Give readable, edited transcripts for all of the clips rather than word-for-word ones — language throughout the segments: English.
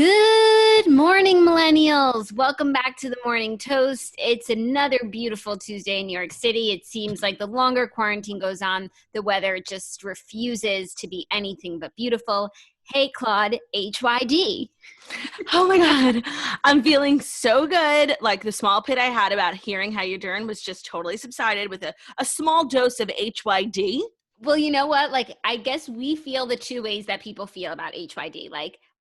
Good morning, millennials. Welcome back to the Morning Toast. It's another beautiful Tuesday in New York City. It seems like the longer quarantine goes on, the weather just refuses to be anything but beautiful. Hey, Claude, HYD. Oh my God. I'm feeling so good. Like the small pit I had about hearing how you're doing was just totally subsided with a small dose of HYD. Well, you know what? I guess we feel the two ways that people feel about HYD.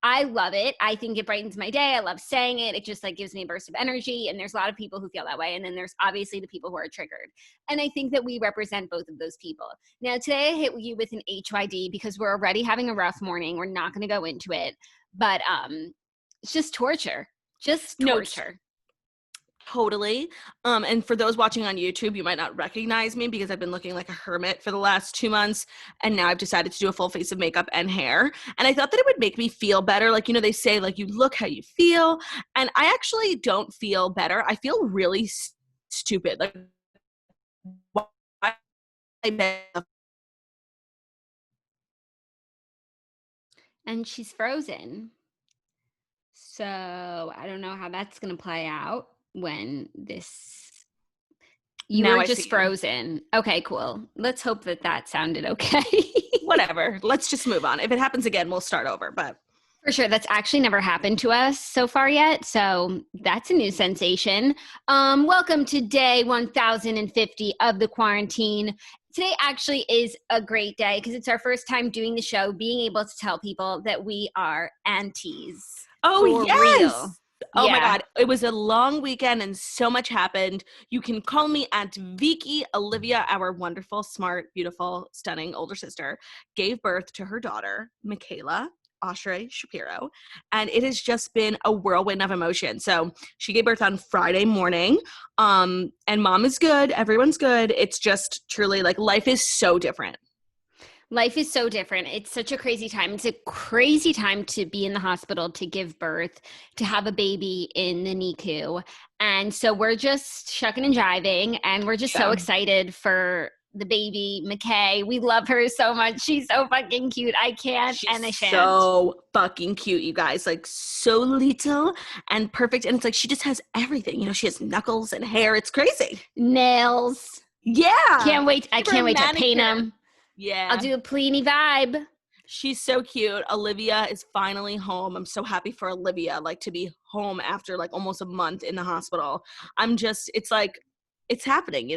I love it. I think it brightens my day. I love saying it. It just gives me a burst of energy. And there's a lot of people who feel that way. And then there's obviously the people who are triggered. And I think that we represent both of those people. Now, today I hit you with an HYD because we're already having a rough morning. We're not going to go into it, but it's just torture. Just torture. Totally. And for those watching on YouTube, you might not recognize me because I've been looking like a hermit for the last 2 months. And now I've decided to do a full face of makeup and hair. And I thought that it would make me feel better. They say, you look how you feel. And I actually don't feel better. I feel really stupid. And she's frozen. So I don't know how that's going to play out when this you were just frozen. Okay, cool. Let's hope that sounded okay. Whatever. Let's just move on. If it happens again, we'll start over. But for sure, that's actually never happened to us so far yet. So that's a new sensation. Welcome to day 1050 of the quarantine. Today actually is a great day because it's our first time doing the show, being able to tell people that we are aunties. Oh, yes. Real. Oh my God. It was a long weekend and so much happened. You can call me Aunt Vicky. Olivia, our wonderful, smart, beautiful, stunning older sister, gave birth to her daughter, Michaela Oshry Shapiro. And it has just been a whirlwind of emotion. So she gave birth on Friday morning. And mom is good. Everyone's good. It's just truly life is so different. Life is so different. It's such a crazy time. It's a crazy time to be in the hospital, to give birth, to have a baby in the NICU. And so we're just shucking and jiving, and we're just so excited for the baby, McKay. We love her so much. She's so fucking cute. I can't and I shan't. So fucking cute, you guys. So little and perfect. And it's she just has everything. She has knuckles and hair. It's crazy. Nails. Yeah. Can't wait. I can't wait to paint them. Yeah. I'll do a Pliny vibe. She's so cute. Olivia is finally home. I'm so happy for Olivia, to be home after almost a month in the hospital. It's happening,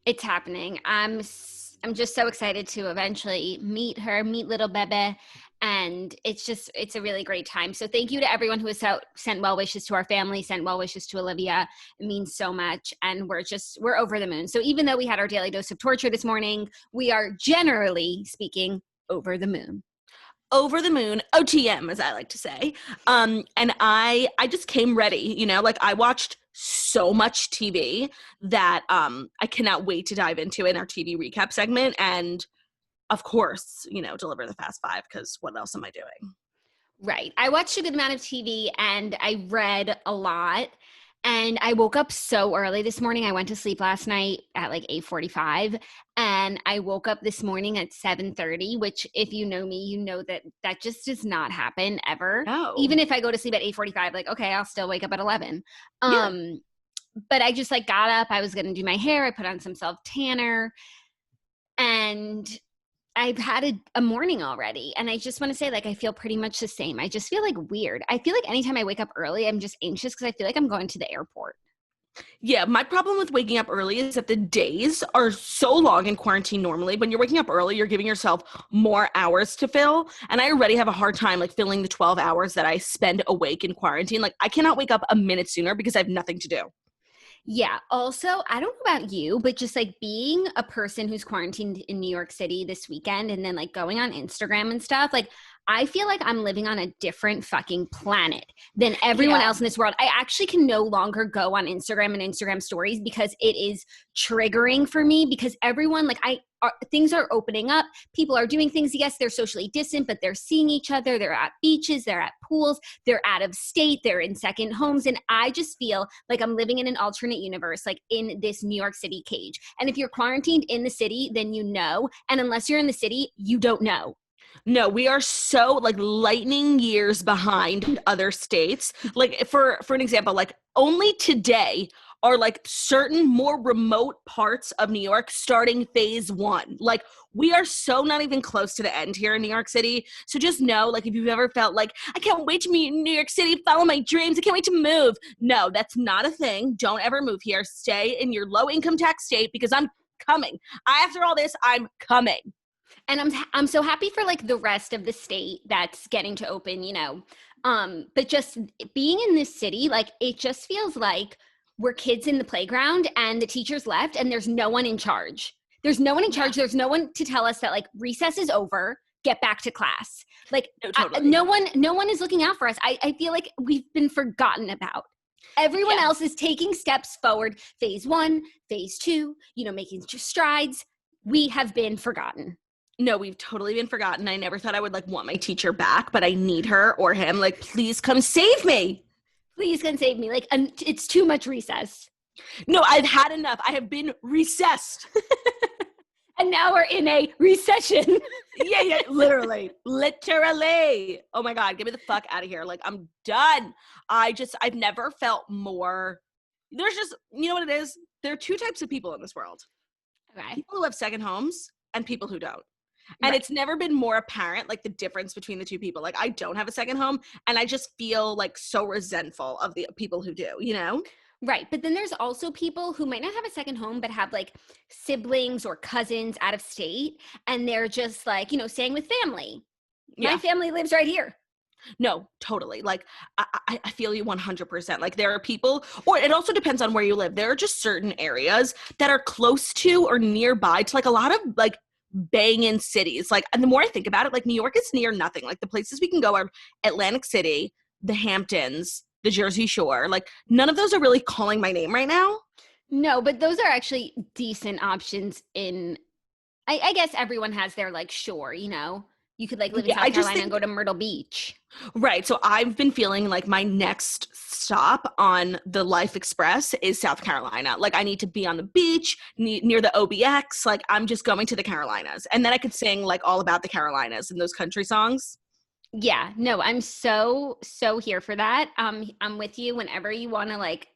It's happening. I'm just so excited to eventually meet her, meet little Bebe. And it's a really great time. So thank you to everyone who has sent well wishes to our family, sent well wishes to Olivia. It means so much. And we're over the moon. So even though we had our daily dose of torture this morning, we are generally speaking over the moon. Over the moon, OTM, as I like to say. And I just came ready, I watched so much TV that I cannot wait to dive into in our TV recap segment. And of course, deliver the Fast Five, because what else am I doing? Right. I watched a good amount of TV and I read a lot. And I woke up so early this morning. I went to sleep last night at 8:45. And I woke up this morning at 7:30, which if you know me, you know that just does not happen ever. No. Even if I go to sleep at 8:45, okay, I'll still wake up at 11. Yeah. But I just got up. I was going to do my hair. I put on some self-tanner. And I've had a morning already, and I just want to say, I feel pretty much the same. I just feel weird. I feel anytime I wake up early, I'm just anxious because I feel I'm going to the airport. Yeah, my problem with waking up early is that the days are so long in quarantine normally. When you're waking up early, you're giving yourself more hours to fill, and I already have a hard time, filling the 12 hours that I spend awake in quarantine. I cannot wake up a minute sooner because I have nothing to do. Yeah. Also, I don't know about you, but just being a person who's quarantined in New York City this weekend and then going on Instagram and stuff, I feel I'm living on a different fucking planet than everyone else in this world. I actually can no longer go on Instagram and Instagram stories because it is triggering for me because everyone things are opening up. People are doing things. Yes, they're socially distant, but they're seeing each other. They're at beaches. They're at pools. They're out of state. They're in second homes. And I just feel I'm living in an alternate universe, in this New York City cage. And if you're quarantined in the city, then you know. And unless you're in the city, you don't know. No, we are so like lightning years behind other states. Like for an example, like only today are like certain more remote parts of New York starting phase 1. Like we are so not even close to the end here in New York City. So just know, like if you've ever felt like I can't wait to be in New York City, follow my dreams, I can't wait to move. No, that's not a thing. Don't ever move here. Stay in your low income tax state because I'm coming. After all this, I'm coming. And I'm so happy for like the rest of the state that's getting to open, but just being in this city, like it just feels like we're kids in the playground and the teachers left and there's no one in charge. There's no one in charge. Yeah. There's no one to tell us that like recess is over, get back to class. Like No, totally. no one is looking out for us. I feel like we've been forgotten about. Everyone else is taking steps forward. Phase 1, phase 2, making strides. We have been forgotten. No, we've totally been forgotten. I never thought I would like want my teacher back, but I need her or him. Like, please come save me. Please come save me. Like, it's too much recess. No, I've had enough. I have been recessed. And now we're in a recession. Yeah, literally. Literally. Oh my God, get me the fuck out of here. Like, I'm done. I've never felt more. There's just, you know what it is? There are 2 types of people in this world. Okay. People who have second homes and people who don't. And It's never been more apparent, like the difference between the 2 people. Like I don't have a second home and I just feel like so resentful of the people who do, Right. But then there's also people who might not have a second home, but have like siblings or cousins out of state. And they're just like, staying with family. Yeah. My family lives right here. No, totally. Like I feel you 100%. Like there are people, or it also depends on where you live. There are just certain areas that are close to or nearby to like a lot of like banging cities. Like, and the more I think about it, like New York is near nothing. Like the places we can go are Atlantic City, the Hamptons, the Jersey Shore. Like none of those are really calling my name right now. No, but those are actually decent options in, I guess everyone has their like shore, You could like live in South Carolina and go to Myrtle Beach. Right. So I've been feeling like my next stop on the Life Express is South Carolina. Like I need to be on the beach near the OBX. Like I'm just going to the Carolinas. And then I could sing like all about the Carolinas and those country songs. Yeah. No, I'm so here for that. I'm with you whenever you want to like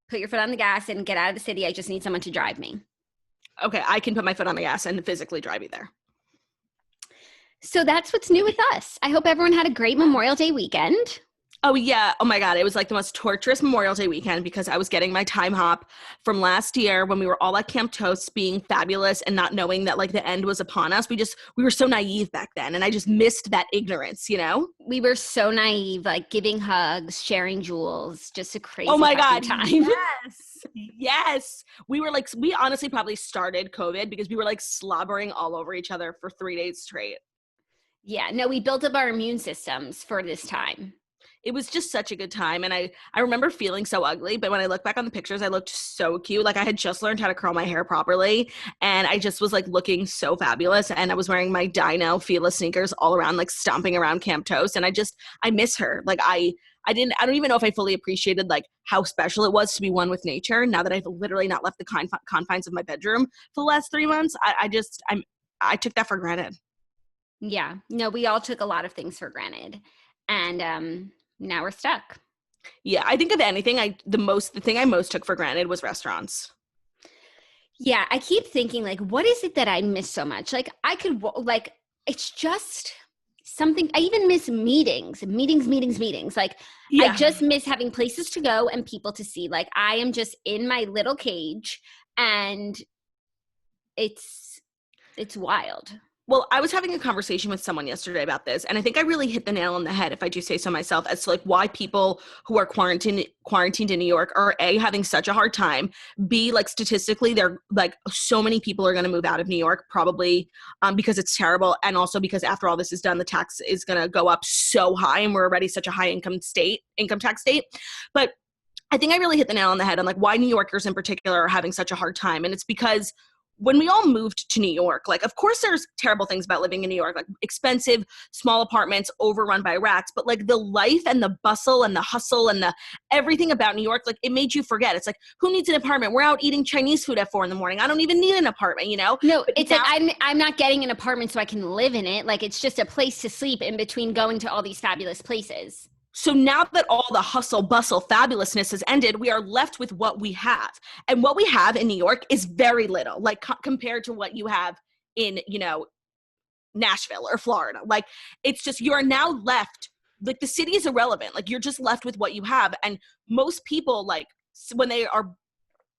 put your foot on the gas and get out of the city. I just need someone to drive me. Okay. I can put my foot on the gas and physically drive you there. So that's what's new with us. I hope everyone had a great Memorial Day weekend. Oh, yeah. Oh, my God. It was like the most torturous Memorial Day weekend because I was getting my time hop from last year when we were all at Camp Toast being fabulous and not knowing that like the end was upon us. We were so naive back then. And I just missed that ignorance, We were so naive, like giving hugs, sharing jewels, just a crazy time. Yes. Yes. We honestly probably started COVID because we were like slobbering all over each other for 3 days straight. Yeah, no, we built up our immune systems for this time. It was just such a good time. And I remember feeling so ugly, but when I look back on the pictures, I looked so cute. Like I had just learned how to curl my hair properly. And I just was like looking so fabulous. And I was wearing my Dino Fila sneakers all around, like stomping around Camp Toast. And I miss her. Like I don't even know if I fully appreciated like how special it was to be one with nature. Now that I've literally not left the confines of my bedroom for the last 3 months, I took that for granted. Yeah, no, we all took a lot of things for granted, and now we're stuck. Yeah, I think of anything, the thing I most took for granted was restaurants. Yeah, I keep thinking like, what is it that I miss so much? Like it's just something. I even miss meetings. Like yeah. I just miss having places to go and people to see. Like I am just in my little cage, and it's wild. Well, I was having a conversation with someone yesterday about this, and I think I really hit the nail on the head, if I do say so myself, as to like why people who are quarantined in New York are A, having such a hard time, B, like statistically, they're like so many people are going to move out of New York probably because it's terrible, and also because after all this is done, the tax is going to go up so high, and we're already such a high income tax state. But I think I really hit the nail on the head on like why New Yorkers in particular are having such a hard time, and it's because when we all moved to New York, like, of course there's terrible things about living in New York, like expensive, small apartments overrun by rats, but like the life and the bustle and the hustle and the everything about New York, like it made you forget. It's like, who needs an apartment? We're out eating Chinese food at 4 a.m. I don't even need an apartment, you know? No, But it's now, like I'm not getting an apartment so I can live in it. Like it's just a place to sleep in between going to all these fabulous places. so now that all the hustle, bustle, fabulousness has ended, we are left with what we have. And what we have in New York is very little, like compared to what you have in, you know, Nashville or Florida. Like, it's just, you are now left, like the city is irrelevant. Like, you're just left with what you have. And most people, like, when they are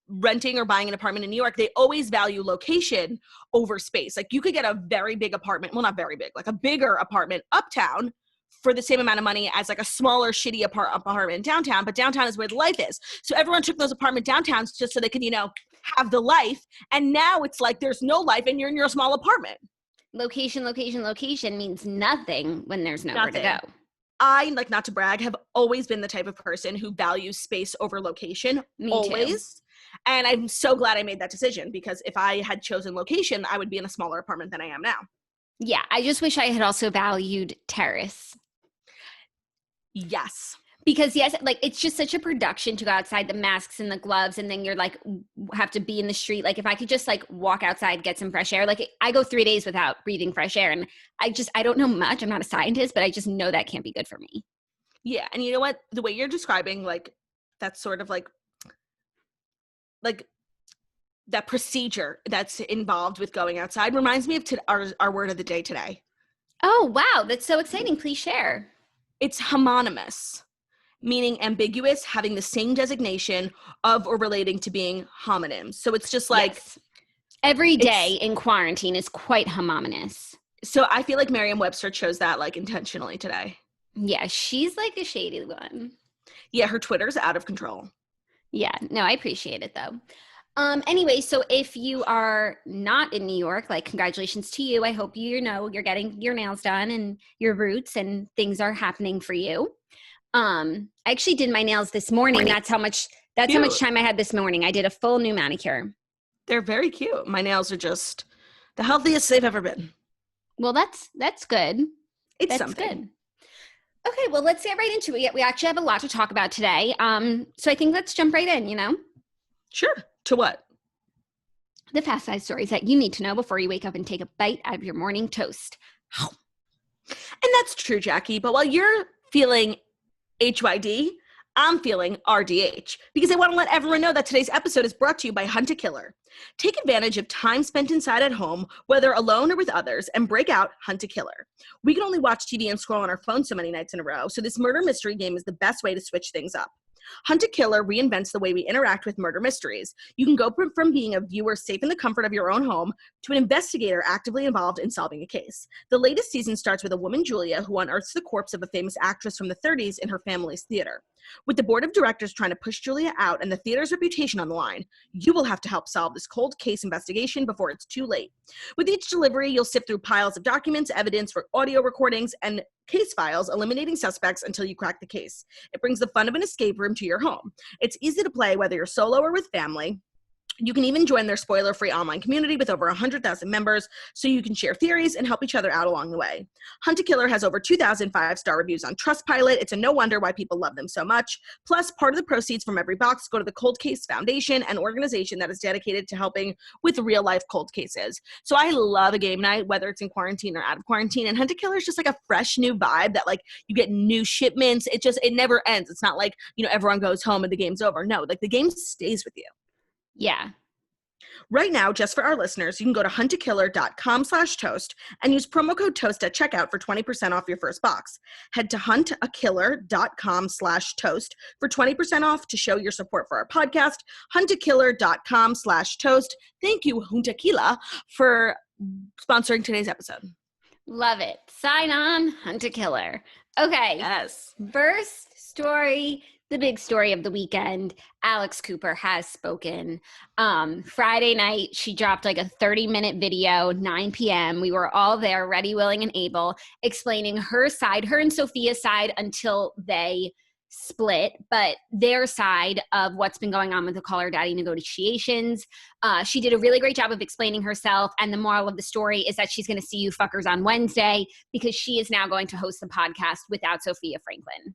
renting or buying an apartment in New York, they always value location over space. Like, you could get a very big apartment, well, not very big, like a bigger apartment uptown for the same amount of money as like a smaller shitty apartment downtown, but downtown is where the life is. So everyone took those apartment downtowns just so they could, you know, have the life. And now it's like there's no life and you're in your small apartment. Location means nothing when there's nowhere to go. I, like, not to brag, have always been the type of person who values space over location. Me always. Too. And I'm so glad I made that decision, because if I had chosen location, I would be in a smaller apartment than I am now. Yeah, I just wish I had also valued terrace. Yes. Because yes, like it's just such a production to go outside, the masks and the gloves, and then you're like have to be in the street. Like if I could just like walk outside, get some fresh air. Like I go 3 days without breathing fresh air, and I don't know much. I'm not a scientist, but I just know that can't be good for me. Yeah, and you know what? The way you're describing, like, that sort of like that procedure that's involved with going outside reminds me of our word of the day today. Oh, wow. That's so exciting. Please share. It's homonymous, meaning ambiguous, having the same designation of or relating to being homonyms. So it's just like, yes. Every day in quarantine is quite homonymous. So I feel like Merriam-Webster chose that like intentionally today. Yeah, she's like a shady one. Yeah, her Twitter's out of control. Yeah, no, I appreciate it though. Anyway, so if you are not in New York, like congratulations to you. I hope you know you're getting your nails done and your roots and things are happening for you. I actually did my nails this morning. That's how much time I had this morning. I did a full new manicure. They're very cute. My nails are just the healthiest they've ever been. Well, that's good. That's something. Good. Okay, well, let's get right into it. We actually have a lot to talk about today. So I think let's jump right in, you know? Sure. To what? The fast size stories that you need to know before you wake up and take a bite out of your morning toast. And that's true, Jackie. But while you're feeling HYD, I'm feeling RDH, because I want to let everyone know that today's episode is brought to you by Hunt a Killer. Take advantage of time spent inside at home, whether alone or with others, and break out Hunt a Killer. We can only watch TV and scroll on our phone so many nights in a row, so this murder mystery game is the best way to switch things up. Hunt a Killer reinvents the way we interact with murder mysteries. You can go from being a viewer safe in the comfort of your own home to an investigator actively involved in solving a case. The latest season starts with a woman, Julia, who unearths the corpse of a famous actress from the 30s in her family's theater. With the board of directors trying to push Julia out and the theater's reputation on the line, you will have to help solve this cold case investigation before it's too late. With each delivery, you'll sift through piles of documents, evidence for audio recordings, and case files, eliminating suspects until you crack the case. It brings the fun of an escape room to your home. It's easy to play whether you're solo or with family. You can even join their spoiler-free online community with over 100,000 members, so you can share theories and help each other out along the way. Hunt a Killer has over 2,000 5-star reviews on Trustpilot. It's a no wonder why people love them so much. Plus, part of the proceeds from every box go to the Cold Case Foundation, an organization that is dedicated to helping with real-life cold cases. So I love a game night, whether it's in quarantine or out of quarantine, and Hunt a Killer is just like a fresh new vibe that, like, you get new shipments. It never ends. It's not like, you know, everyone goes home and the game's over. No, like, the game stays with you. Yeah. Right now, just for our listeners, you can go to huntakiller.com/toast and use promo code TOAST at checkout for 20% off your first box. Head to huntakiller.com/toast for 20% off to show your support for our podcast. huntakiller.com/toast. Thank you, Huntakilla, for sponsoring today's episode. Love it. Sign on, Hunt a Killer. Okay. Yes. First story. The big story of the weekend, Alex Cooper has spoken. Friday night, she dropped like a 30-minute video, 9 p.m. We were all there, ready, willing, and able, explaining her side, her and Sofia's side, until they split, but their side of what's been going on with the Call Her Daddy negotiations. She did a really great job of explaining herself. And the moral of the story is that she's going to see you fuckers on Wednesday because she is now going to host the podcast without Sofia Franklin.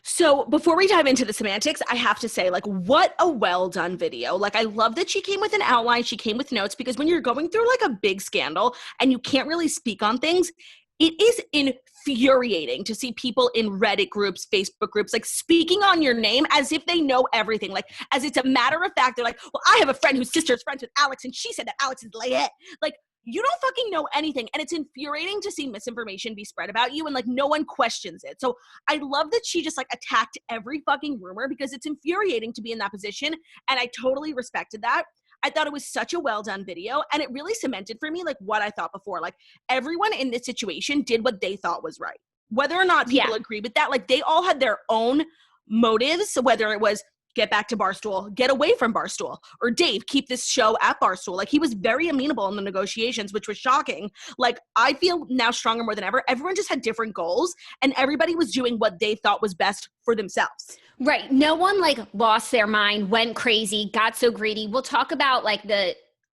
So before we dive into the semantics, I have to say, like, what a well-done video. Like, I love that she came with an outline. She came with notes, because when you're going through like a big scandal and you can't really speak on things, it is infuriating to see people in Reddit groups, Facebook groups, like speaking on your name as if they know everything. Like, as it's a matter of fact, they're like, well, I have a friend whose sister is friends with Alex and she said that Alex is like it. Like, you don't fucking know anything. And it's infuriating to see misinformation be spread about you and like no one questions it. So I love that she just like attacked every fucking rumor, because it's infuriating to be in that position. And I totally respected that. I thought it was such a well done video, and it really cemented for me like what I thought before. Like, everyone in this situation did what they thought was right. Whether or not people agree with that, like they all had their own motives, whether it was get back to Barstool, get away from Barstool, or Dave, keep this show at Barstool. Like, he was very amenable in the negotiations, which was shocking. Like, I feel now stronger more than ever. Everyone just had different goals, and everybody was doing what they thought was best for themselves. Right. No one like lost their mind, went crazy, got so greedy. We'll talk about like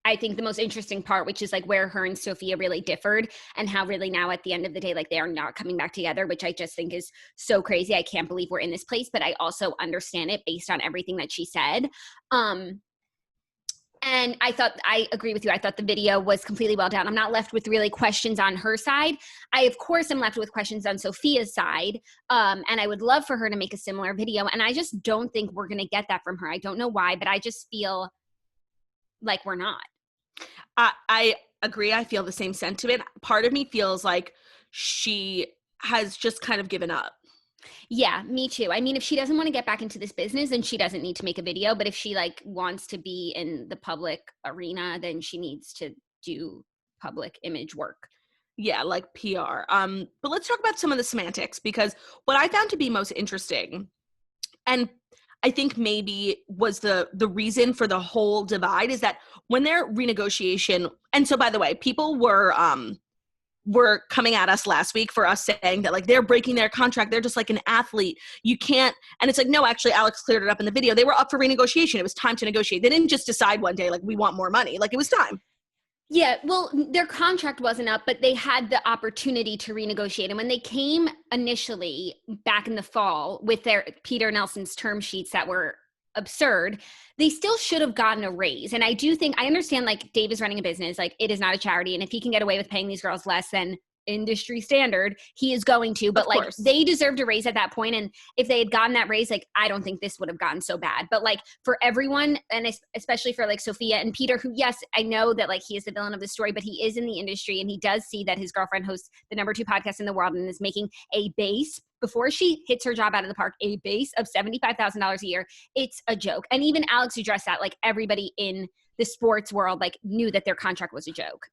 I think the most interesting part, which is like where her and Sofia really differed, and how really now at the end of the day, like they are not coming back together, which I just think is so crazy. I can't believe we're in this place, but I also understand it based on everything that she said. And I agree with you. I thought the video was completely well done. I'm not left with really questions on her side. I, of course, am left with questions on Sofia's side. And I would love for her to make a similar video. And I just don't think we're going to get that from her. I don't know why, but I just feel like we're not. I agree. I feel the same sentiment. Part of me feels like she has just kind of given up. Yeah, me too. I mean, if she doesn't want to get back into this business, then she doesn't need to make a video. But if she like wants to be in the public arena, then she needs to do public image work. Yeah, like PR. But let's talk about some of the semantics, because what I found to be most interesting, and I think maybe was the reason for the whole divide, is that when their renegotiation, and so by the way, people were coming at us last week for us saying that like they're breaking their contract, they're just like an athlete, you can't, and it's like, no, actually Alex cleared it up in the video. They were up for renegotiation. It was time to negotiate. They didn't just decide one day like we want more money. Like, it was time. Yeah, well, their contract wasn't up, but they had the opportunity to renegotiate. And when they came initially back in the fall with their Peter Nelson's term sheets that were absurd, they still should have gotten a raise. And I do think, I understand like Dave is running a business, like it is not a charity. And if he can get away with paying these girls less than industry standard, he is going to, but like they deserved a raise at that point. And if they had gotten that raise, like I don't think this would have gotten so bad. But like for everyone, and especially for like Sofia and Peter, who, yes, I know that like he is the villain of the story, but he is in the industry and he does see that his girlfriend hosts the #2 podcast in the world and is making a base, before she hits her job out of the park, a base of $75,000 a year. It's a joke. And even Alex addressed that, like everybody in the sports world like knew that their contract was a joke.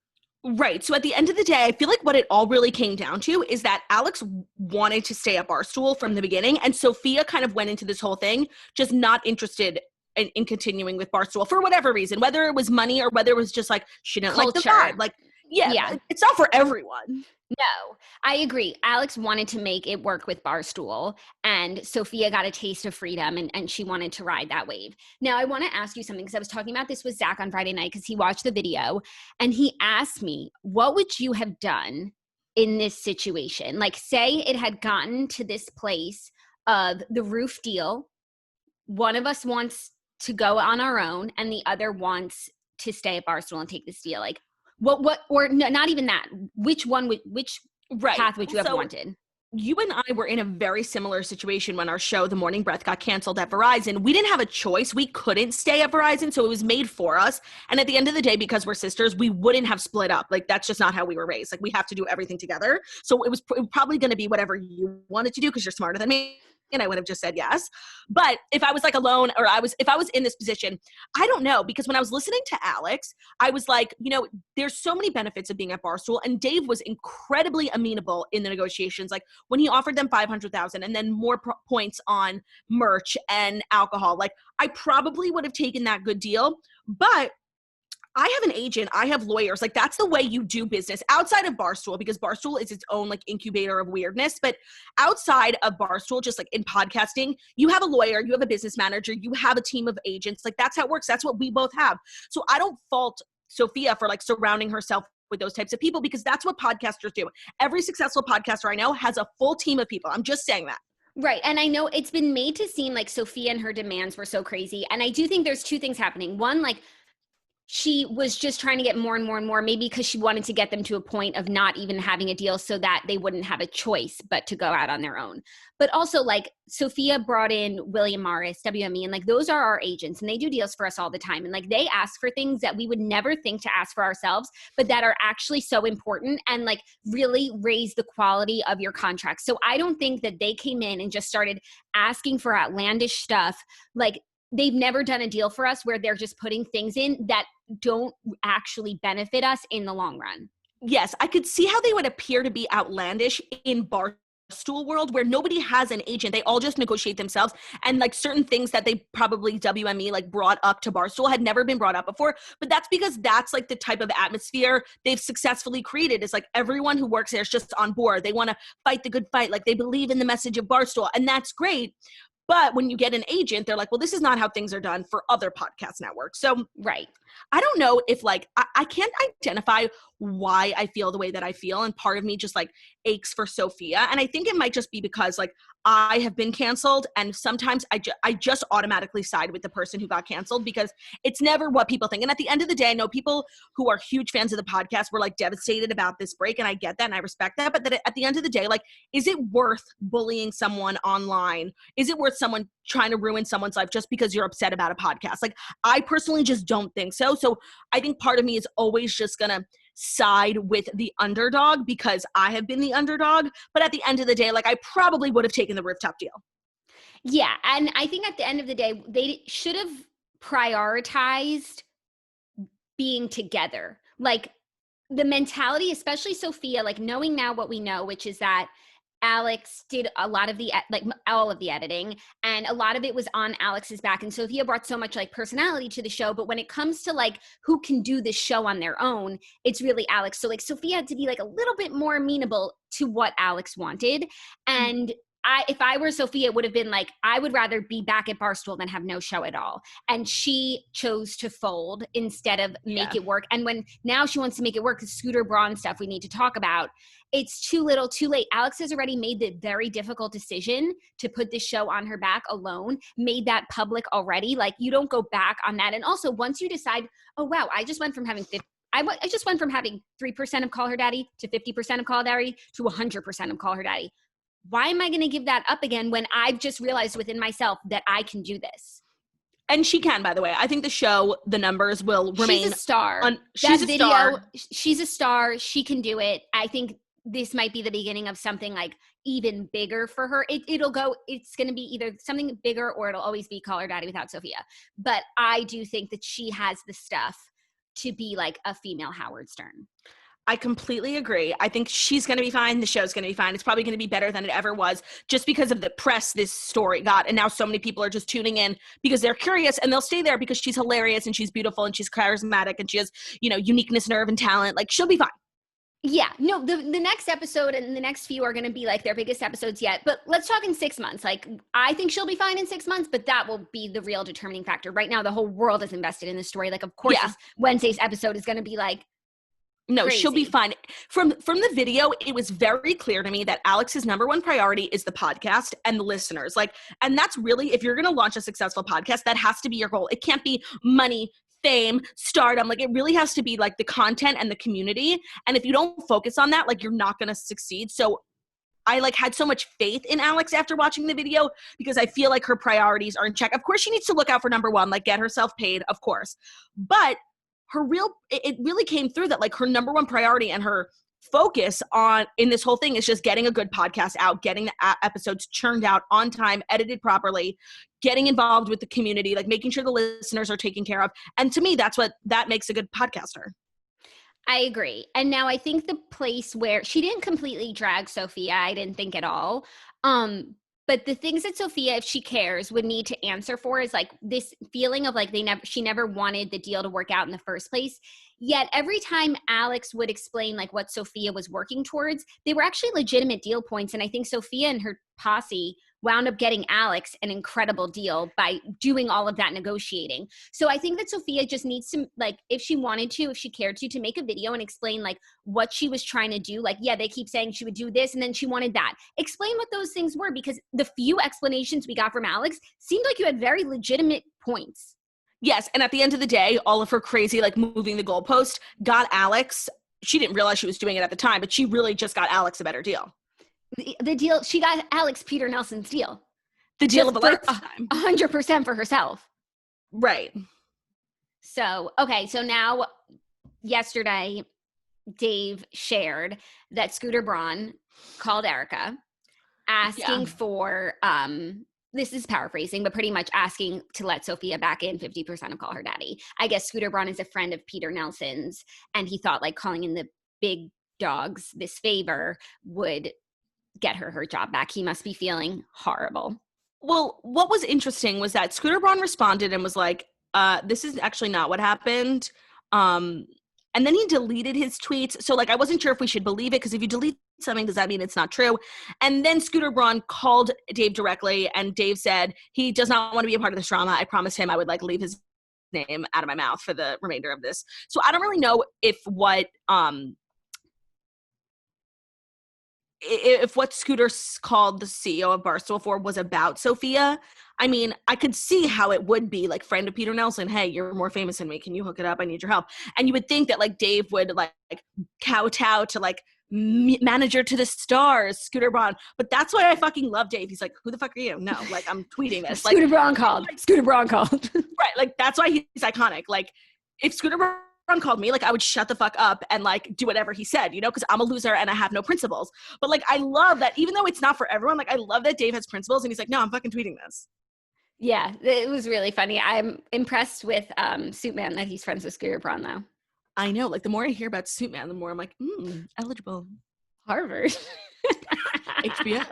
Right. So at the end of the day, I feel like what it all really came down to is that Alex wanted to stay at Barstool from the beginning, and Sofia kind of went into this whole thing just not interested in continuing with Barstool for whatever reason, whether it was money or whether it was just like she didn't like the vibe. Like, yeah, it's not for everyone. No, I agree. Alex wanted to make it work with Barstool, and Sofia got a taste of freedom, and she wanted to ride that wave. Now, I want to ask you something, because I was talking about this with Zach on Friday night, because he watched the video, and he asked me, what would you have done in this situation? Like, say it had gotten to this place of the roof deal. One of us wants to go on our own, and the other wants to stay at Barstool and take this deal. Like, what, or no, not even that. Which path would you have wanted? You and I were in a very similar situation when our show, The Morning Breath, got canceled at Verizon. We didn't have a choice. We couldn't stay at Verizon, so it was made for us. And at the end of the day, because we're sisters, we wouldn't have split up. Like, that's just not how we were raised. Like, we have to do everything together. So it was probably going to be whatever you wanted to do, because you're smarter than me. And I would have just said yes. But if I was like alone, or if I was in this position, I don't know, because when I was listening to Alex, I was like, you know, there's so many benefits of being at Barstool, and Dave was incredibly amenable in the negotiations. Like when he offered them $500,000 and then more points on merch and alcohol, like I probably would have taken that good deal. But I have an agent, I have lawyers. Like, that's the way you do business outside of Barstool, because Barstool is its own like incubator of weirdness. But outside of Barstool, just like in podcasting, you have a lawyer, you have a business manager, you have a team of agents. Like, that's how it works. That's what we both have. So I don't fault Sofia for like surrounding herself with those types of people, because that's what podcasters do. Every successful podcaster I know has a full team of people. I'm just saying that. Right. And I know it's been made to seem like Sofia and her demands were so crazy. And I do think there's two things happening. One, like, she was just trying to get more and more and more, maybe because she wanted to get them to a point of not even having a deal so that they wouldn't have a choice but to go out on their own. But also, like, Sofia brought in William Morris, WME, and like, those are our agents and they do deals for us all the time. And like, they ask for things that we would never think to ask for ourselves, but that are actually so important and like really raise the quality of your contract. So I don't think that they came in and just started asking for outlandish stuff. Like, they've never done a deal for us where they're just putting things in that don't actually benefit us in the long run. Yes, I could see how they would appear to be outlandish in Barstool world, where nobody has an agent. They all just negotiate themselves. And like, certain things that they probably WME like brought up to Barstool had never been brought up before. But that's because that's like the type of atmosphere they've successfully created. It's like everyone who works there is just on board. They want to fight the good fight. Like, they believe in the message of Barstool, and that's great. But when you get an agent, they're like, well, this is not how things are done for other podcast networks. So right. I don't know if like, I can't identify why I feel the way that I feel. And part of me just like aches for Sofia. And I think it might just be because like I have been canceled. And sometimes I just automatically side with the person who got canceled, because it's never what people think. And at the end of the day, I know people who are huge fans of the podcast were like devastated about this break. And I get that and I respect that. But that at the end of the day, like, is it worth bullying someone online? Is it worth someone trying to ruin someone's life just because you're upset about a podcast? Like, I personally just don't think so. So I think part of me is always just going to side with the underdog because I have been the underdog. But at the end of the day, like, I probably would have taken the rooftop deal. Yeah. And I think at the end of the day, they should have prioritized being together. Like, the mentality, especially Sofia, like, knowing now what we know, which is that Alex did a lot of the, like, all of the editing, and a lot of it was on Alex's back. And Sofia brought so much like personality to the show. But when it comes to like who can do this show on their own, it's really Alex. So like, Sofia had to be like a little bit more amenable to what Alex wanted. And if I were Sofia, it would have been like, I would rather be back at Barstool than have no show at all. And she chose to fold instead of make it work. And when now she wants to make it work, the Scooter Braun stuff we need to talk about, it's too little too late. Alex has already made the very difficult decision to put this show on her back alone, made that public already. Like, you don't go back on that. And also, once you decide, oh, wow, I just went from having 3% of Call Her Daddy to 50% of Call Her Daddy to 100% of Call Her Daddy. Why am I going to give that up again when I've just realized within myself that I can do this? And she can, by the way. I think the show, the numbers will remain. She's a star. She's a star. She's a star. She can do it. I think this might be the beginning of something like even bigger for her. It's going to be either something bigger or it'll always be Call Her Daddy without Sofia. But I do think that she has the stuff to be like a female Howard Stern. I completely agree. I think she's going to be fine. The show's going to be fine. It's probably going to be better than it ever was just because of the press this story got. And now so many people are just tuning in because they're curious, and they'll stay there because she's hilarious and she's beautiful and she's charismatic and she has, uniqueness, nerve, and talent. Like, she'll be fine. Yeah, no, the next episode and the next few are going to be like their biggest episodes yet. But let's talk in 6 months. Like, I think she'll be fine in 6 months, but that will be the real determining factor. Right now, the whole world is invested in this story. Like, of course, this Wednesday's episode is going to be like, no, crazy. She'll be fine. From the video, it was very clear to me that Alex's number one priority is the podcast and the listeners. Like, and that's really, if you're going to launch a successful podcast, that has to be your goal. It can't be money, fame, stardom. Like, it really has to be like the content and the community. And if you don't focus on that, like, you're not going to succeed. So I like had so much faith in Alex after watching the video because I feel like her priorities are in check. Of course, she needs to look out for number one, like get herself paid, of course. But it really came through that like her number one priority and her focus in this whole thing is just getting a good podcast out, getting the episodes churned out on time, edited properly, getting involved with the community, like making sure the listeners are taken care of. And to me, that makes a good podcaster. I agree. And now I think the place where she didn't completely drag Sofia, I didn't think at all. But the things that Sofia, if she cares, would need to answer for is like this feeling of like she never wanted the deal to work out in the first place. Yet every time Alex would explain like what Sofia was working towards, they were actually legitimate deal points. And I think Sofia and her posse wound up getting Alex an incredible deal by doing all of that negotiating. So I think that Sofia just needs to, like, if she wanted to, if she cared to make a video and explain like what she was trying to do. Like, yeah, they keep saying she would do this and then she wanted that. Explain what those things were, because the few explanations we got from Alex seemed like you had very legitimate points. Yes, and at the end of the day, all of her crazy, like, moving the goalpost got Alex. She didn't realize she was doing it at the time, but she really just got Alex a better deal. The deal, she got Alex Peter Nelson's deal. The deal of a lifetime. 100% for herself. Right. So, okay, so now yesterday, Dave shared that Scooter Braun called Erica asking for, this is paraphrasing, but pretty much asking to let Sofia back in 50% of Call Her Daddy. I guess Scooter Braun is a friend of Peter Nelson's, and he thought like calling in the big dogs this favor would get her job back. He must be feeling horrible. Well, what was interesting was that Scooter Braun responded and was like, this is actually not what happened. And then he deleted his tweets. So, like, I wasn't sure if we should believe it, because if you delete something, does that mean it's not true? And then Scooter Braun called Dave directly, and Dave said he does not want to be a part of this drama. I promised him I would, like, leave his name out of my mouth for the remainder of this. So I don't really know if what Scooter called the CEO of Barstool for was about Sofia. I mean, I could see how it would be like, friend of Peter Nelson, hey, you're more famous than me, can you hook it up? I need your help. And you would think that like Dave would like kowtow to like manager to the stars, Scooter Braun. But that's why I fucking love Dave. He's like, who the fuck are you? No, like, I'm tweeting this. Scooter Braun called. Scooter Braun called. Right, like that's why he's iconic. Like, if Scooter Braun called me, like, I would shut the fuck up and like do whatever he said, you know, because I'm a loser and I have no principles. But like, I love that, even though it's not for everyone, like, I love that Dave has principles and he's like, no, I'm fucking tweeting this. Yeah, it was really funny. I'm impressed with Suitman that he's friends with Scooter Braun, though. I know. Like, the more I hear about Suitman, the more I'm like, eligible. Harvard. HBO.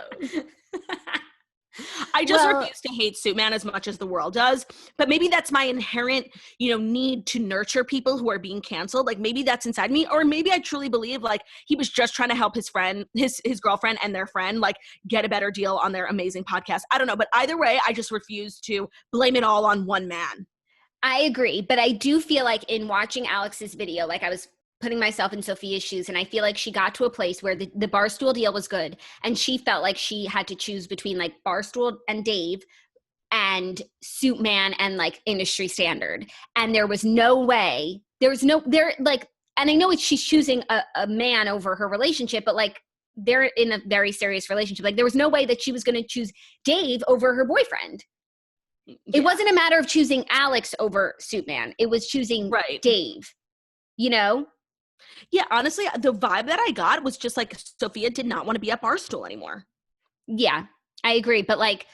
I just refuse to hate Suitman as much as the world does. But maybe that's my inherent, you know, need to nurture people who are being canceled. Like, maybe that's inside me. Or maybe I truly believe, like, he was just trying to help his friend, his girlfriend and their friend, like, get a better deal on their amazing podcast. I don't know. But either way, I just refuse to blame it all on one man. I agree. But I do feel like in watching Alex's video, like, I was putting myself in Sofia's shoes, and I feel like she got to a place where the Barstool deal was good, and she felt like she had to choose between like Barstool and Dave and Suitman and like industry standard, and there was no way, and I know she's choosing a man over her relationship, but like, they're in a very serious relationship. Like, there was no way that she was going to choose Dave over her boyfriend. Yeah. It wasn't a matter of choosing Alex over Suitman. It was choosing Dave, you know? Yeah, honestly, the vibe that I got was just like Sofia did not want to be at Barstool anymore. Yeah, I agree. But like,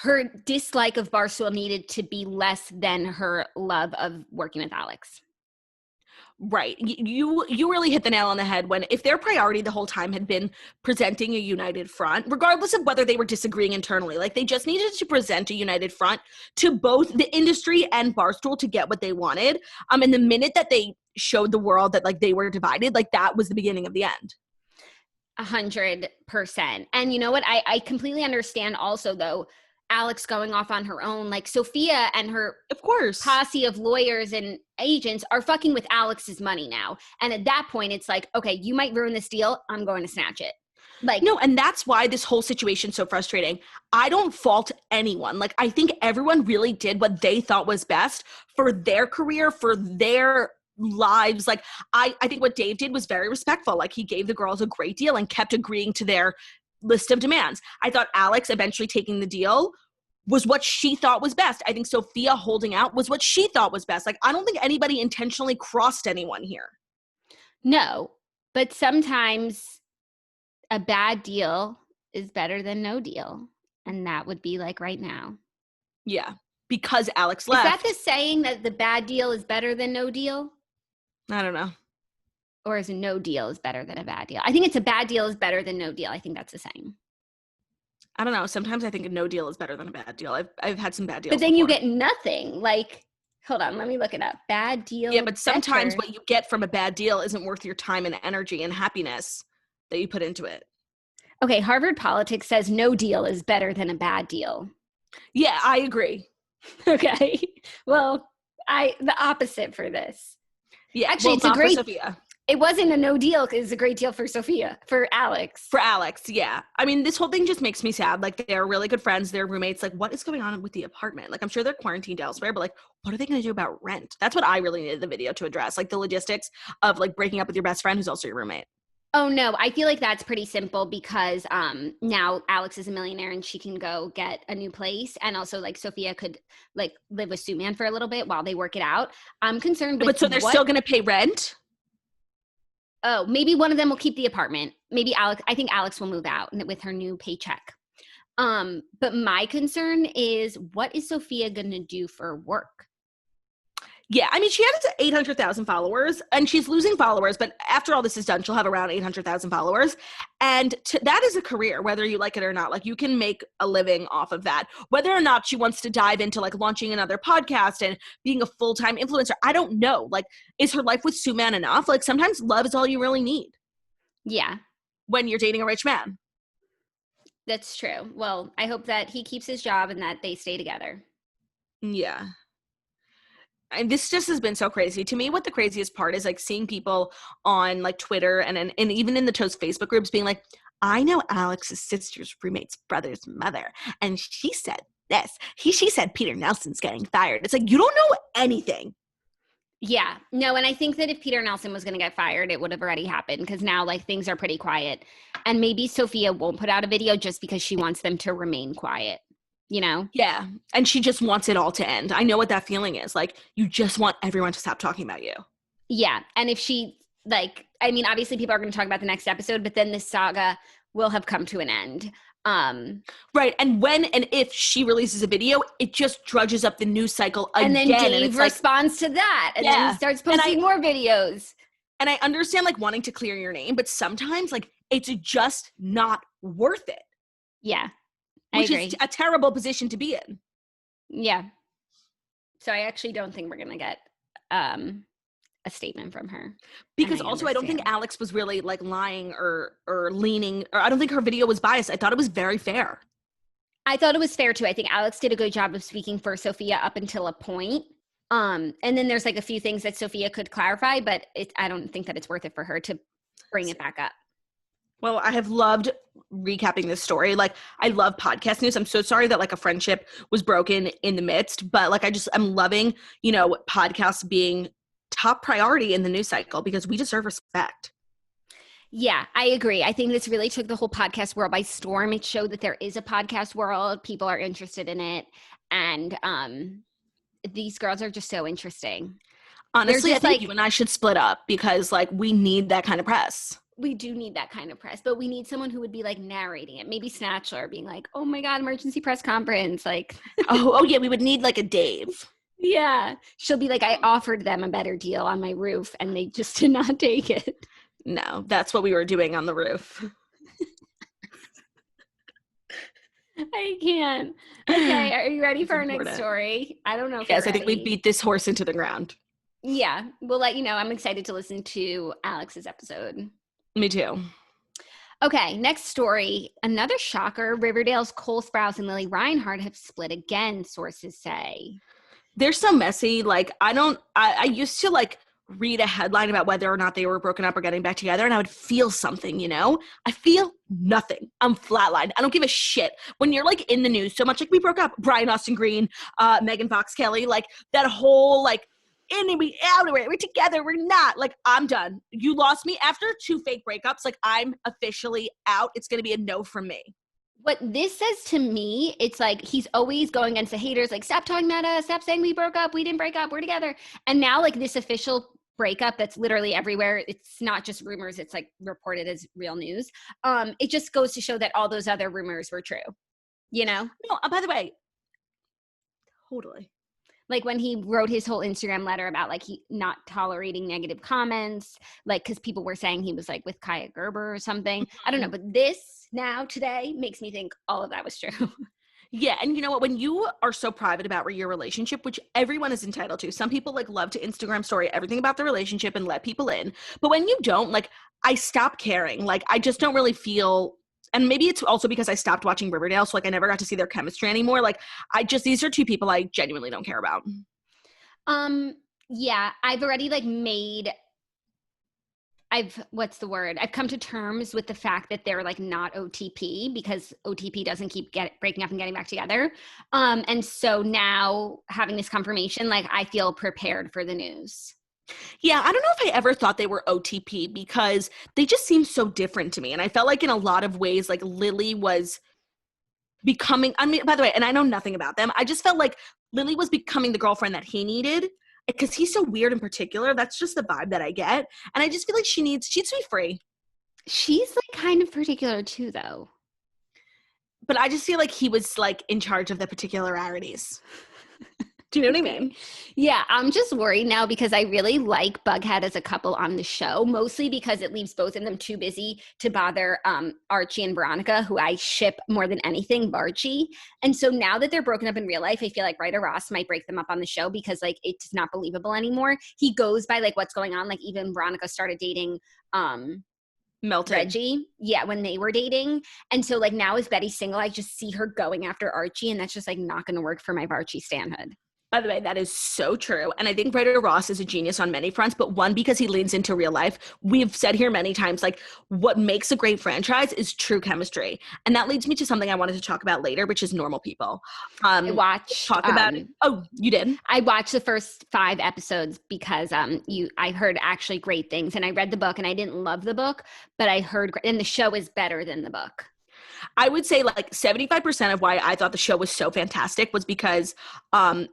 her dislike of Barstool needed to be less than her love of working with Alex. Right. You really hit the nail on the head when, if their priority the whole time had been presenting a united front, regardless of whether they were disagreeing internally, like, they just needed to present a united front to both the industry and Barstool to get what they wanted. And the minute that they showed the world that like they were divided, like, that was the beginning of the end. 100%. And you know what? I completely understand also, though, Alex going off on her own. Like, Sofia and her posse of lawyers and agents are fucking with Alex's money now. And at that point, it's like, okay, you might ruin this deal. I'm going to snatch it. Like, no, and that's why this whole situation's so frustrating. I don't fault anyone. Like, I think everyone really did what they thought was best for their career, for their lives. Like, I think what Dave did was very respectful. Like, he gave the girls a great deal and kept agreeing to their list of demands. I thought Alex eventually taking the deal was what she thought was best. I think Sofia holding out was what she thought was best. Like, I don't think anybody intentionally crossed anyone here. No, but sometimes a bad deal is better than no deal. And that would be like right now. Yeah, because Alex left. Is that the saying, that the bad deal is better than no deal? I don't know. Or is a no deal is better than a bad deal? I think it's a bad deal is better than no deal. I think that's the saying. I don't know. Sometimes I think a no deal is better than a bad deal. I've had some bad deals But then before. you get nothing. Like, hold on, let me look it up. Bad deal. Yeah, but sometimes better. what you get from a bad deal isn't worth your time and energy and happiness that you put into it. Okay, Harvard Politics says no deal is better than a bad deal. Yeah, I agree. Okay. Well, the opposite for this. Yeah, Actually, well, it's a not for great. Sofia. It wasn't a no deal. It's a great deal for Sofia, for Alex. For Alex, yeah. I mean, this whole thing just makes me sad. Like, they're really good friends. They're roommates. Like, what is going on with the apartment? Like, I'm sure they're quarantined elsewhere, but like, what are they going to do about rent? That's what I really needed the video to address. Like, the logistics of like breaking up with your best friend who's also your roommate. Oh no, I feel like that's pretty simple because now Alex is a millionaire and she can go get a new place, and also like Sofia could like live with Sue Man for a little bit while they work it out. I'm concerned with But so they're still going to pay rent? Oh, maybe one of them will keep the apartment. Maybe Alex. I think Alex will move out with her new paycheck. But my concern is, what is Sofia gonna do for work? Yeah, I mean, she has 800,000 followers, and she's losing followers, but after all this is done, she'll have around 800,000 followers, and that is a career, whether you like it or not. Like, you can make a living off of that. Whether or not she wants to dive into, like, launching another podcast and being a full-time influencer, I don't know. Like, is her life with Sue Man enough? Like, sometimes love is all you really need. Yeah. When you're dating a rich man. That's true. Well, I hope that he keeps his job and that they stay together. Yeah. And this just has been so crazy. To me, what the craziest part is like seeing people on like Twitter and even in the Toast Facebook groups being like, I know Alex's sister's roommate's brother's mother, and she said this. She said Peter Nelson's getting fired. It's like, you don't know anything. Yeah. No, and I think that if Peter Nelson was going to get fired, it would have already happened because now like things are pretty quiet. And maybe Sofia won't put out a video just because she wants them to remain quiet. You know? Yeah. And she just wants it all to end. I know what that feeling is. Like, you just want everyone to stop talking about you. Yeah. And if she, like, I mean, obviously people are going to talk about the next episode, but then this saga will have come to an end. Right. And when and if she releases a video, it just drudges up the news cycle again. And then Dave responds to that. And then he starts posting more videos. And I understand, like, wanting to clear your name, but sometimes, like, it's just not worth it. Yeah. Which is a terrible position to be in. Yeah. So I actually don't think we're going to get a statement from her. Because also I don't think Alex was really like lying or leaning, or I don't think her video was biased. I thought it was very fair. I thought it was fair too. I think Alex did a good job of speaking for Sofia up until a point. And then there's like a few things that Sofia could clarify, but I don't think that it's worth it for her to bring it back up. Well, I have loved recapping this story. Like, I love podcast news. I'm so sorry that like a friendship was broken in the midst, but like I'm loving, you know, podcasts being top priority in the news cycle because we deserve respect. Yeah, I agree. I think this really took the whole podcast world by storm. It showed that there is a podcast world. People are interested in it. And these girls are just so interesting. Honestly, I think you and I should split up because like we need that kind of press. We do need that kind of press, but we need someone who would be like narrating it. Maybe Snatchler being like, oh my God, emergency press conference. Like, oh yeah, we would need like a Dave. Yeah. She'll be like, I offered them a better deal on my roof and they just did not take it. No, that's what we were doing on the roof. I can't. Okay, are you ready for our next story? I don't know if Yes, I think we beat this horse into the ground. Yeah, we'll let you know. I'm excited to listen to Alex's episode. Me too. Okay, next story. Another shocker. Riverdale's Cole Sprouse and Lili Reinhart have split again, sources say. They're so messy. Like, I used to like read a headline about whether or not they were broken up or getting back together and I would feel something, you know? I feel nothing. I'm flatlined. I don't give a shit. When you're like in the news so much, like we broke up, Brian Austin Green, Megan Fox Kelly, like that whole like, we're together, we're not. Like, I'm done. You lost me after 2 fake breakups. Like, I'm officially out. It's going to be a no from me. What this says to me, it's like he's always going against the haters, like, stop talking about us, stop saying we broke up, we didn't break up, we're together. And now, like, this official breakup that's literally everywhere, it's not just rumors, it's, like, reported as real news. It just goes to show that all those other rumors were true, you know? No, by the way, totally. Like when he wrote his whole Instagram letter about like he not tolerating negative comments, like because people were saying he was like with Kaya Gerber or something. I don't know, but this now today makes me think all of that was true. Yeah, and you know what? When you are so private about your relationship, which everyone is entitled to, some people like love to Instagram story everything about the relationship and let people in. But when you don't, like, I stop caring. Like, I just don't really feel. And maybe it's also because I stopped watching Riverdale, so like I never got to see their chemistry anymore. Like, these are two people I genuinely don't care about. Yeah, I've already like made what's the word? I've come to terms with the fact that they're like not OTP because OTP doesn't keep breaking up and getting back together. And so now having this confirmation, like I feel prepared for the news. Yeah, I don't know if I ever thought they were OTP because they just seem so different to me. And I felt like in a lot of ways, like Lili was becoming, I mean, by the way, and I know nothing about them. I just felt like Lili was becoming the girlfriend that he needed because he's so weird in particular. That's just the vibe that I get. And I just feel like she needs to be free. She's like kind of particular too, though. But I just feel like he was like in charge of the particularities. Do you know what I mean? Yeah, I'm just worried now because I really like Bughead as a couple on the show, mostly because it leaves both of them too busy to bother Archie and Veronica, who I ship more than anything, Barchie. And so now that they're broken up in real life, I feel like Ryder Ross might break them up on the show because like it's not believable anymore. He goes by like what's going on. Like even Veronica started dating Melton. Reggie, yeah, when they were dating. And so like now as Betty's single, I just see her going after Archie, and that's just like not going to work for my Barchie standhood. By the way, that is so true. And I think Ryder Ross is a genius on many fronts, but one, because he leans into real life. We've said here many times, like, what makes a great franchise is true chemistry. And that leads me to something I wanted to talk about later, which is normal people. I watched. Talk about it. Oh, you did? I watched the first 5 episodes because I heard actually great things. And I read the book, and I didn't love the book, but I heard, and the show is better than the book. I would say like 75% of why I thought the show was so fantastic was because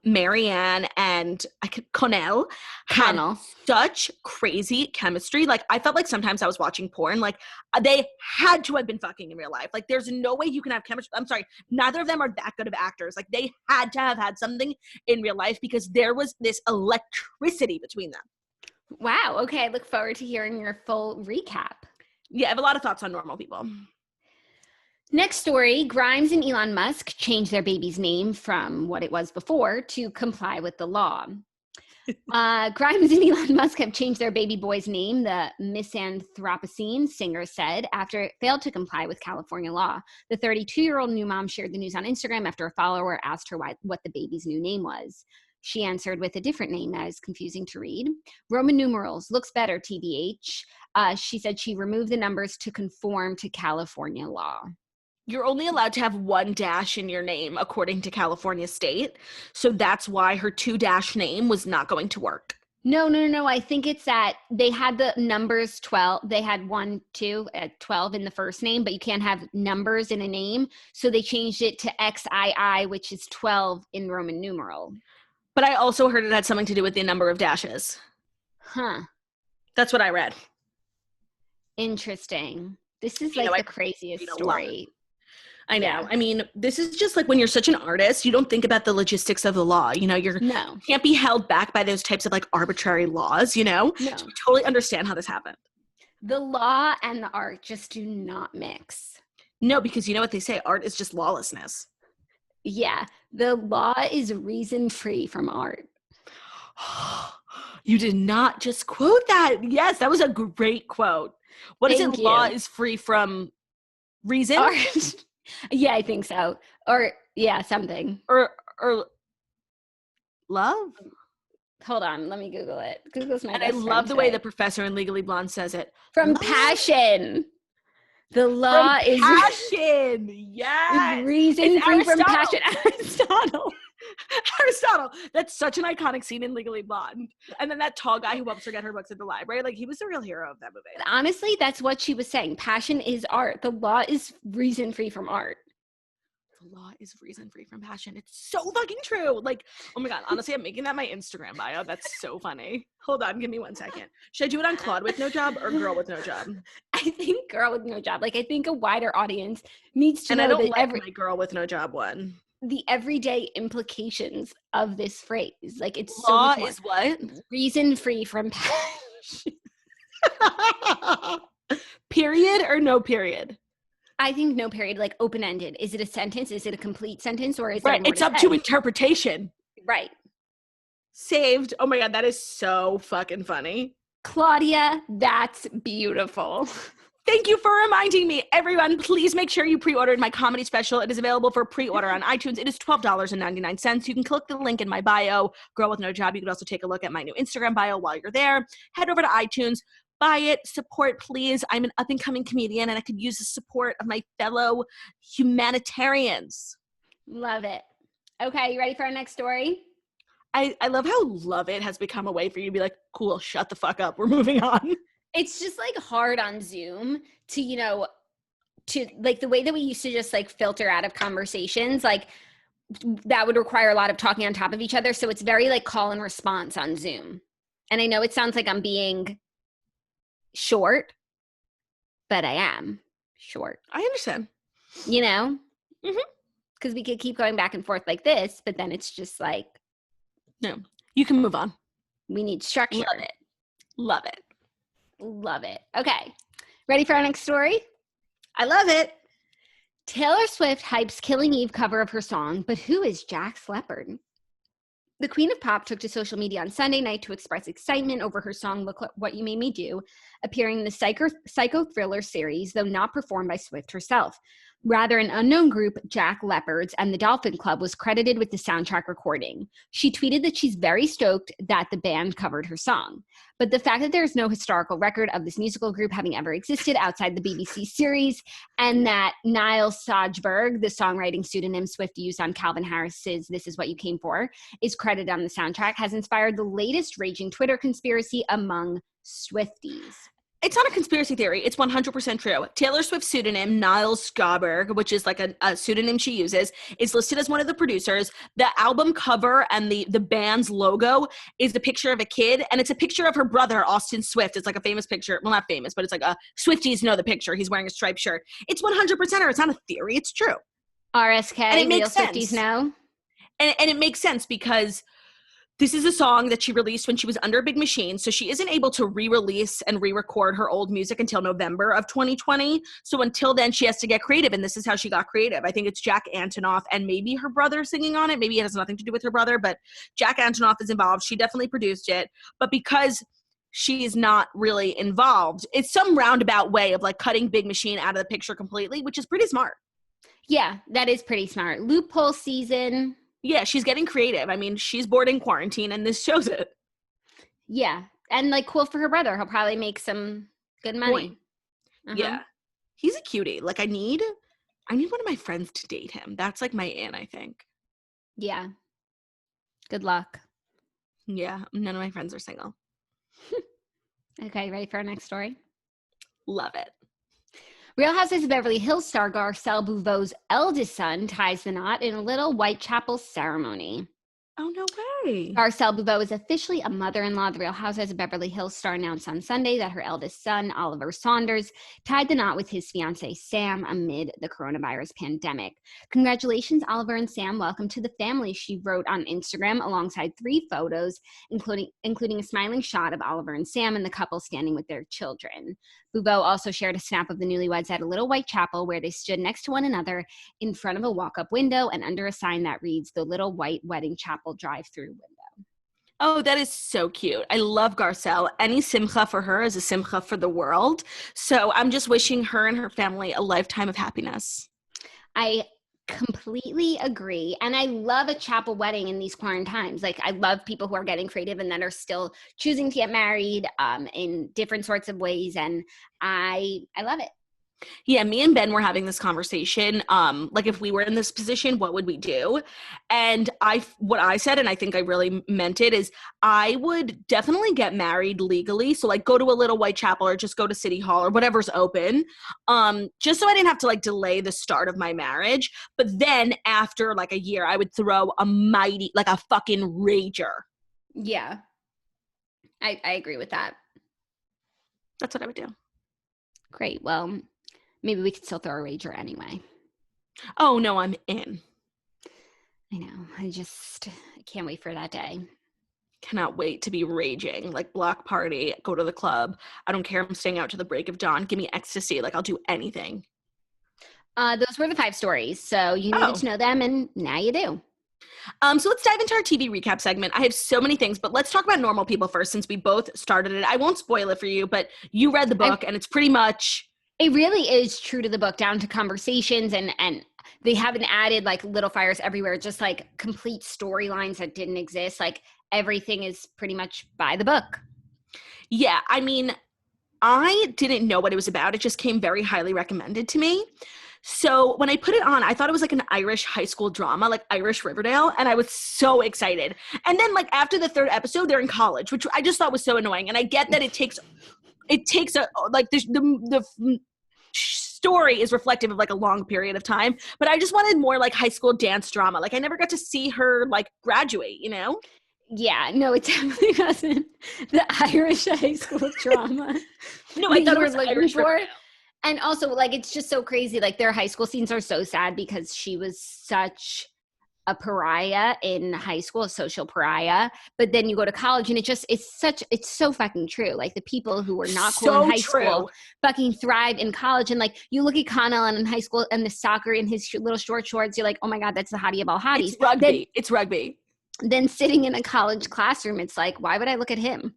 Marianne and Connell had such crazy chemistry. Like I felt like sometimes I was watching porn. Like they had to have been fucking in real life. Like there's no way you can have chemistry. I'm sorry. Neither of them are that good of actors. Like they had to have had something in real life because there was this electricity between them. Wow. Okay. I look forward to hearing your full recap. Yeah, I have a lot of thoughts on normal people. Next story, Grimes and Elon Musk changed their baby's name from what it was before to comply with the law. Grimes and Elon Musk have changed their baby boy's name, the Misanthropocene singer said, after it failed to comply with California law. The 32-year-old new mom shared the news on Instagram after a follower asked her what the baby's new name was. She answered with a different name that is confusing to read. Roman numerals, looks better, TBH. She said she removed the numbers to conform to California law. You're only allowed to have 1 dash in your name, according to California state. So that's why her 2-dash name was not going to work. No. I think it's that they had the numbers 12. They had 1, 2, 12 in the first name, but you can't have numbers in a name. So they changed it to XII, which is 12 in Roman numeral. But I also heard it had something to do with the number of dashes. Huh. That's what I read. Interesting. This is like the craziest story. I know. Yeah. I mean, this is just like when you're such an artist, you don't think about the logistics of the law. You know, you can't be held back by those types of like arbitrary laws, you know? No. So I totally understand how this happened. The law and the art just do not mix. No, because you know what they say, art is just lawlessness. Yeah. The law is reason free from art. You did not just quote that. Yes, that was a great quote. What is it? Law is free from reason? Art. Yeah, I think so. Or yeah, something. Or love? Hold on, let me Google it. Google's my best friend. I love the way the professor in Legally Blonde says it. From love. Passion. The law is passion. Yes. Reason free from passion. Aristotle. That's such an iconic scene in Legally Blonde. And then that tall guy who helps her get her books at the library, like he was the real hero of that movie. Honestly, that's what she was saying. Passion is art. The law is reason free from art. The law is reason free from passion. It's so fucking true. Like, oh my God. Honestly, I'm making that my Instagram bio. That's so funny. Hold on. Give me 1 second. Should I do it on Claude with no job or girl with no job? I think girl with no job. Like, I think a wider audience needs to know that. And I don't like my girl with no job one. the everyday implications of this phrase. Like it's so Law much more is what? reason free from passion. Period or no period? I think no period, like open-ended. Is it a sentence? Is it a complete sentence? Or is there Right. more It's to up to say? interpretation. Right. Saved. Oh my God, that is so fucking funny. Claudia, that's beautiful. Thank you for reminding me. Everyone, please make sure you pre-ordered my comedy special. It is available for pre-order on iTunes. It is $12.99. You can click the link in my bio, Girl with No Job. You can also take a look at my new Instagram bio while you're there. Head over to iTunes, buy it, support, please. I'm an up-and-coming comedian, and I could use the support of my fellow humanitarians. Love it. Okay, you ready for our next story? I love how love it has become a way for you to be like, cool, shut the fuck up. We're moving on. It's just like hard on Zoom to, to like the way that we used to just like filter out of conversations, like that would require a lot of talking on top of each other. So it's very like call and response on Zoom. And I know it sounds like I'm being short, but I am short. I understand. Because we could keep going back and forth like this, but then it's just like, no, you can move on. We need structure. Love it. Love it. Love it. Okay. Ready for our next story? I love it. Taylor Swift hypes Killing Eve cover of her song, but who is Jack Leopard? The Queen of Pop took to social media on Sunday night to express excitement over her song Look What You Made Me Do, appearing in the psycho thriller series, though not performed by Swift herself. Rather, an unknown group, Jack Leopards and the Dolphin Club, was credited with the soundtrack recording. She tweeted that she's very stoked that the band covered her song. But the fact that there's no historical record of this musical group having ever existed outside the BBC series, and that Niall Sojberg, the songwriting pseudonym Swift used on Calvin Harris's This Is What You Came For, is credited on the soundtrack, has inspired the latest raging Twitter conspiracy among Swifties. It's not a conspiracy theory. It's 100% true. Taylor Swift's pseudonym, Niall Sojberg, which is like a pseudonym she uses, is listed as one of the producers. The album cover and the band's logo is the picture of a kid, and it's a picture of her brother, Austin Swift. It's like a famous picture. Well, not famous, but it's like a Swifties know the picture. He's wearing a striped shirt. It's 100%, or it's not a theory. It's true. RSK, and it makes real sense. Swifties know. And it makes sense because this is a song that she released when she was under Big Machine, so she isn't able to re-release and re-record her old music until November of 2020. So until then, she has to get creative, and this is how she got creative. I think it's Jack Antonoff and maybe her brother singing on it. Maybe it has nothing to do with her brother, but Jack Antonoff is involved. She definitely produced it. But because she is not really involved, it's some roundabout way of like cutting Big Machine out of the picture completely, which is pretty smart. Yeah, that is pretty smart. Loophole season. Yeah, she's getting creative. I mean, she's bored in quarantine, and this shows it. Yeah, and like cool for her brother. He'll probably make some good money. Yeah, he's a cutie. Like I need one of my friends to date him. That's like my in, I think. Yeah. Good luck. Yeah, none of my friends are single. Okay, ready for our next story? Love it. Real Housewives of Beverly Hills star Garcelle Beauvais' eldest son ties the knot in a little Whitechapel ceremony. Oh, no way. Garcelle Beauvais is officially a mother-in-law. The Real Housewives of Beverly Hills star announced on Sunday that her eldest son, Oliver Saunders, tied the knot with his fiancée, Sam, amid the coronavirus pandemic. Congratulations, Oliver and Sam. Welcome to the family, she wrote on Instagram alongside 3 photos, including a smiling shot of Oliver and Sam and the couple standing with their children. Beauvais also shared a snap of the newlyweds at a little white chapel where they stood next to one another in front of a walk-up window and under a sign that reads, "The Little White Wedding Chapel Drive-Through Window." Oh, that is so cute. I love Garcelle. Any simcha for her is a simcha for the world. So I'm just wishing her and her family a lifetime of happiness. I completely agree. And I love a chapel wedding in these quarantine times. Like I love people who are getting creative and that are still choosing to get married in different sorts of ways. And I love it. Yeah, me and Ben were having this conversation. Like if we were in this position, what would we do? And what I said, and I think I really meant it, is I would definitely get married legally. So like go to a little white chapel or just go to City Hall or whatever's open. Just so I didn't have to like delay the start of my marriage. But then after like a year, I would throw a fucking rager. Yeah. I agree with that. That's what I would do. Great. Well, maybe we could still throw a rager anyway. Oh, no, I'm in. I know. I can't wait for that day. Cannot wait to be raging, like block party, go to the club. I don't care. I'm staying out to the break of dawn. Give me ecstasy. Like I'll do anything. Those were the 5 stories. So you needed to know them, and now you do. So let's dive into our TV recap segment. I have so many things, but let's talk about Normal People first since we both started it. I won't spoil it for you, but you read the book and it's pretty much... It really is true to the book, down to conversations, and they haven't added like little fires everywhere, just like complete storylines that didn't exist. Like everything is pretty much by the book. Yeah, I mean, I didn't know what it was about. It just came very highly recommended to me. So when I put it on, I thought it was like an Irish high school drama, like Irish Riverdale, and I was so excited. And then like after the 3rd episode, they're in college, which I just thought was so annoying. And I get that it takes a like the story is reflective of like a long period of time, but I just wanted more like high school dance drama. Like I never got to see her like graduate, you know? Yeah, no, it definitely wasn't the Irish high school drama. No, I thought it was looking Irish for. Riverdale. And also, like, it's just so crazy. Like, their high school scenes are so sad because she was such a pariah in high school, a social pariah. But then you go to college and it's so fucking true. Like, the people who were not cool in high school fucking thrive in college. And, like, you look at Connell in high school and the soccer in his little short shorts, you're like, oh my God, that's the hottie of all hotties. It's rugby. Then sitting in a college classroom, it's like, why would I look at him?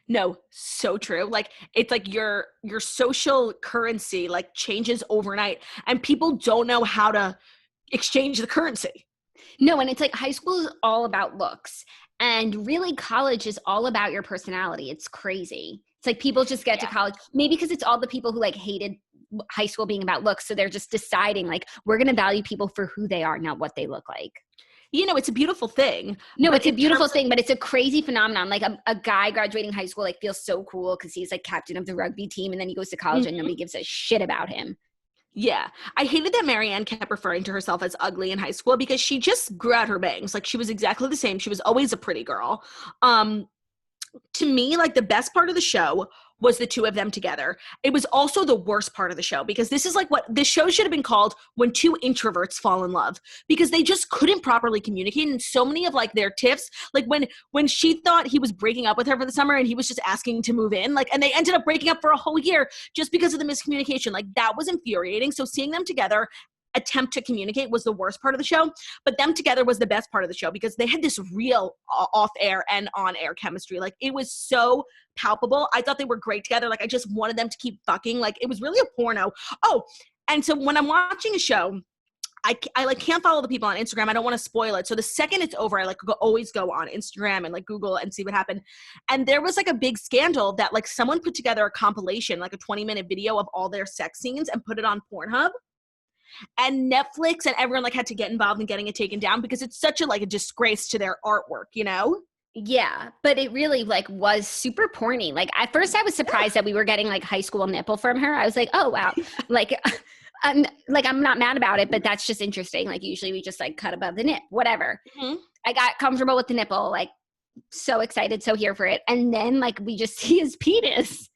No, so true. Like it's like your social currency like changes overnight and people don't know how to exchange the currency. No, and it's like high school is all about looks. And really college is all about your personality. It's crazy. It's like people just get to college, maybe because it's all the people who like hated high school being about looks. So they're just deciding like, we're going to value people for who they are, not what they look like. You know, it's a beautiful thing. No, it's a beautiful thing, but it's a crazy phenomenon. Like a guy graduating high school, like feels so cool because he's like captain of the rugby team. And then he goes to college and nobody gives a shit about him. Yeah. I hated that Marianne kept referring to herself as ugly in high school because she just grew out her bangs. Like she was exactly the same. She was always a pretty girl. To me, like the best part of the show was the two of them together. It was also the worst part of the show because this is like what this show should have been called When Two Introverts Fall in Love, because they just couldn't properly communicate. And so many of like their tiffs, like when she thought he was breaking up with her for the summer and he was just asking to move in, like, and they ended up breaking up for a whole year just because of the miscommunication. Like that was infuriating. So seeing them together attempt to communicate was the worst part of the show, but them together was the best part of the show because they had this real off-air and on-air chemistry. Like it was so palpable. I thought they were great together. Like I just wanted them to keep fucking. Like it was really a porno. Oh, and so when I'm watching a show, I like can't follow the people on Instagram. I don't want to spoil it. So the second it's over, I like always go on Instagram and like Google and see what happened. And there was like a big scandal that like someone put together a compilation, like a 20-minute video of all their sex scenes and put it on Pornhub. And Netflix and everyone like had to get involved in getting it taken down because it's such a like a disgrace to their artwork, you know? Yeah, but it really like was super porny. Like at first I was surprised that we were getting like high school nipple from her. I was like, oh wow. like I'm not mad about it, but that's just interesting. Like usually we just like cut above the nip, whatever. Mm-hmm. I got comfortable with the nipple, like so excited, so here for it. And then like we just see his penis.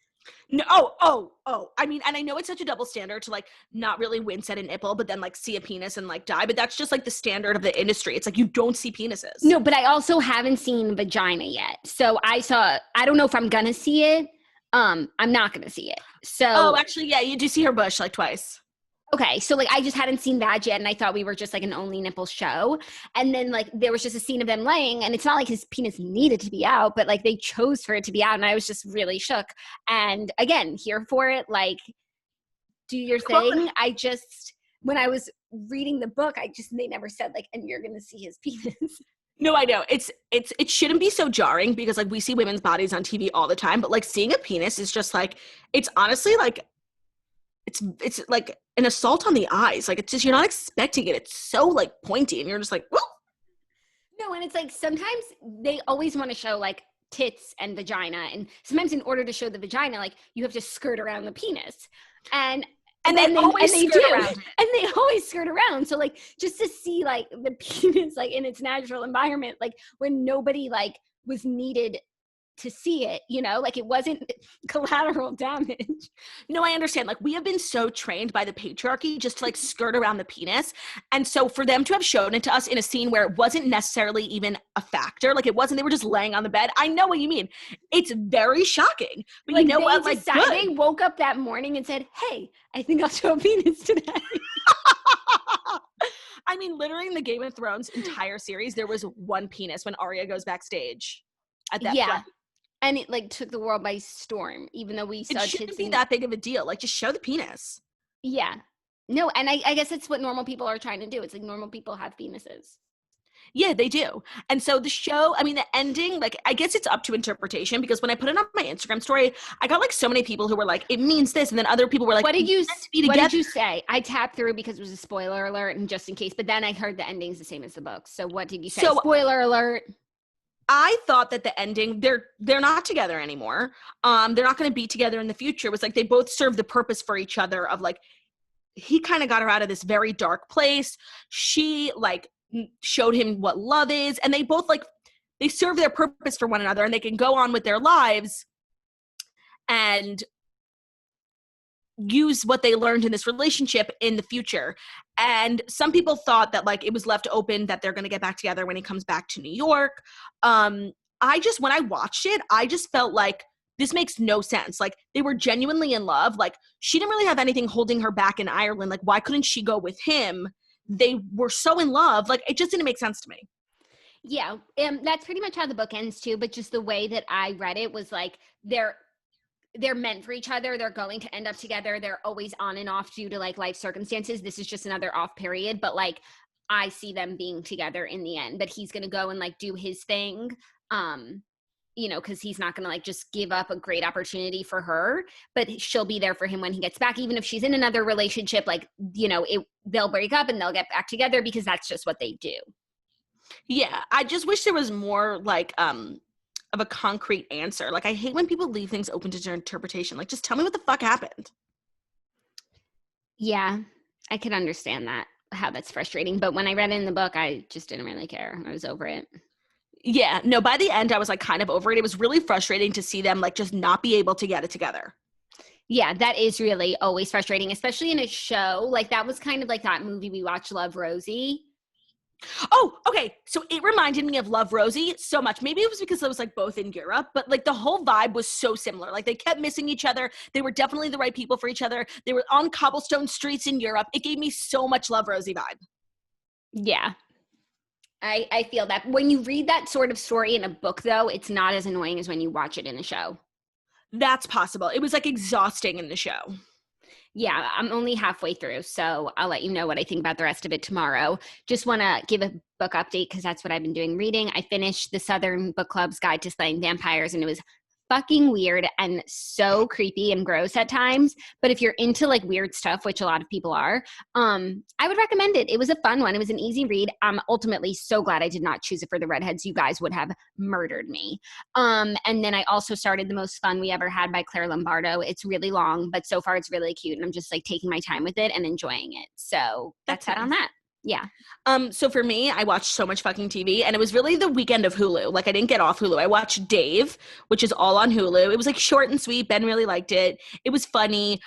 No, oh. I mean, and I know it's such a double standard to like not really wince at a nipple, but then like see a penis and like die. But that's just like the standard of the industry. It's like you don't see penises. No, but I also haven't seen vagina yet. So I don't know if I'm gonna see it. I'm not gonna see it. So actually, yeah, you do see her bush like twice. Okay, so like I just hadn't seen that yet, and I thought we were just like an only nipple show. And then like there was just a scene of them laying, and it's not like his penis needed to be out, but like they chose for it to be out, and I was just really shook. And again, here for it, like do your thing. When I was reading the book, they never said like, and you're gonna see his penis. No, I know. It shouldn't be so jarring because like we see women's bodies on TV all the time, but like seeing a penis is just like, it's honestly like it's like an assault on the eyes. Like it's just, you're not expecting it. It's so like pointy and you're just like, whoa. No, and it's like sometimes they always want to show like tits and vagina, and sometimes in order to show the vagina, like you have to skirt around the penis. And they always skirt around. So like just to see like the penis like in its natural environment, like when nobody like was needed to see it, you know, like it wasn't collateral damage. No, I understand. Like, we have been so trained by the patriarchy just to like skirt around the penis. And so for them to have shown it to us in a scene where it wasn't necessarily even a factor, like it wasn't, they were just laying on the bed. I know what you mean. It's very shocking. But like, you know what? Like, good. They woke up that morning and said, hey, I think I'll show a penis today. I mean, literally in the Game of Thrones entire series, there was one penis when Arya goes backstage at that point. And it like took the world by storm, even though we saw it shouldn't be that big of a deal. Like, just show the penis. Yeah. No, and I guess it's what normal people are trying to do. It's like normal people have penises. Yeah, they do. And so the show, I mean, the ending, like, I guess it's up to interpretation, because when I put it on my Instagram story, I got like so many people who were like, it means this. And then other people were like, what did you say? I tapped through because it was a spoiler alert and just in case, but then I heard the ending's the same as the book. So what did you say? So, spoiler alert. I thought that the ending, they're not together anymore. They're not going to be together in the future. It was like they both serve the purpose for each other of like, he kind of got her out of this very dark place. She like showed him what love is. And they both like, they serve their purpose for one another and they can go on with their lives and use what they learned in this relationship in the future. And some people thought that like it was left open that they're going to get back together when he comes back to New York. When I watched it, I just felt like this makes no sense. Like, they were genuinely in love. Like, she didn't really have anything holding her back in Ireland. Like, why couldn't she go with him? They were so in love. Like, it just didn't make sense to me. Yeah. That's pretty much how the book ends too. But just the way that I read it was like, they're meant for each other. They're going to end up together. They're always on and off due to like life circumstances. This is just another off period, but like I see them being together in the end, but he's going to go and like do his thing. You know, cause he's not going to like just give up a great opportunity for her, but she'll be there for him when he gets back. Even if she's in another relationship, like, you know, they'll break up and they'll get back together because that's just what they do. Yeah. I just wish there was more like, of a concrete answer. Like, I hate when people leave things open to interpretation. Like, just tell me what the fuck happened. Yeah, I could understand that, how that's frustrating. But when I read it in the book, I just didn't really care. I was over it. Yeah, no, by the end, I was like kind of over it. It was really frustrating to see them like just not be able to get it together. Yeah, that is really always frustrating, especially in a show. Like, that was kind of like that movie we watched, Love, Rosie. Oh, okay. So it reminded me of Love, Rosie so much. Maybe it was because it was like both in Europe, but like the whole vibe was so similar. Like, they kept missing each other. They were definitely the right people for each other. They were on cobblestone streets in Europe. It gave me so much Love, Rosie vibe. Yeah. I feel that. When you read that sort of story in a book, though, it's not as annoying as when you watch it in a show. That's possible. It was like exhausting in the show. Yeah, I'm only halfway through, so I'll let you know what I think about the rest of it tomorrow. Just want to give a book update because that's what I've been doing reading. I finished the Southern Book Club's Guide to Slaying Vampires, and it was fucking weird and so creepy and gross at times. But if you're into like weird stuff, which a lot of people are, I would recommend it. It was a fun one. It was an easy read. I'm ultimately so glad I did not choose it for the redheads. You guys would have murdered me. And then I also started The Most Fun We Ever Had by Claire Lombardo. It's really long, but so far it's really cute. And I'm just like taking my time with it and enjoying it. So that's that on that. Yeah. So for me, I watched so much fucking TV, and it was really the weekend of Hulu. Like, I didn't get off Hulu. I watched Dave, which is all on Hulu. It was like short and sweet. Ben really liked it. It was funny.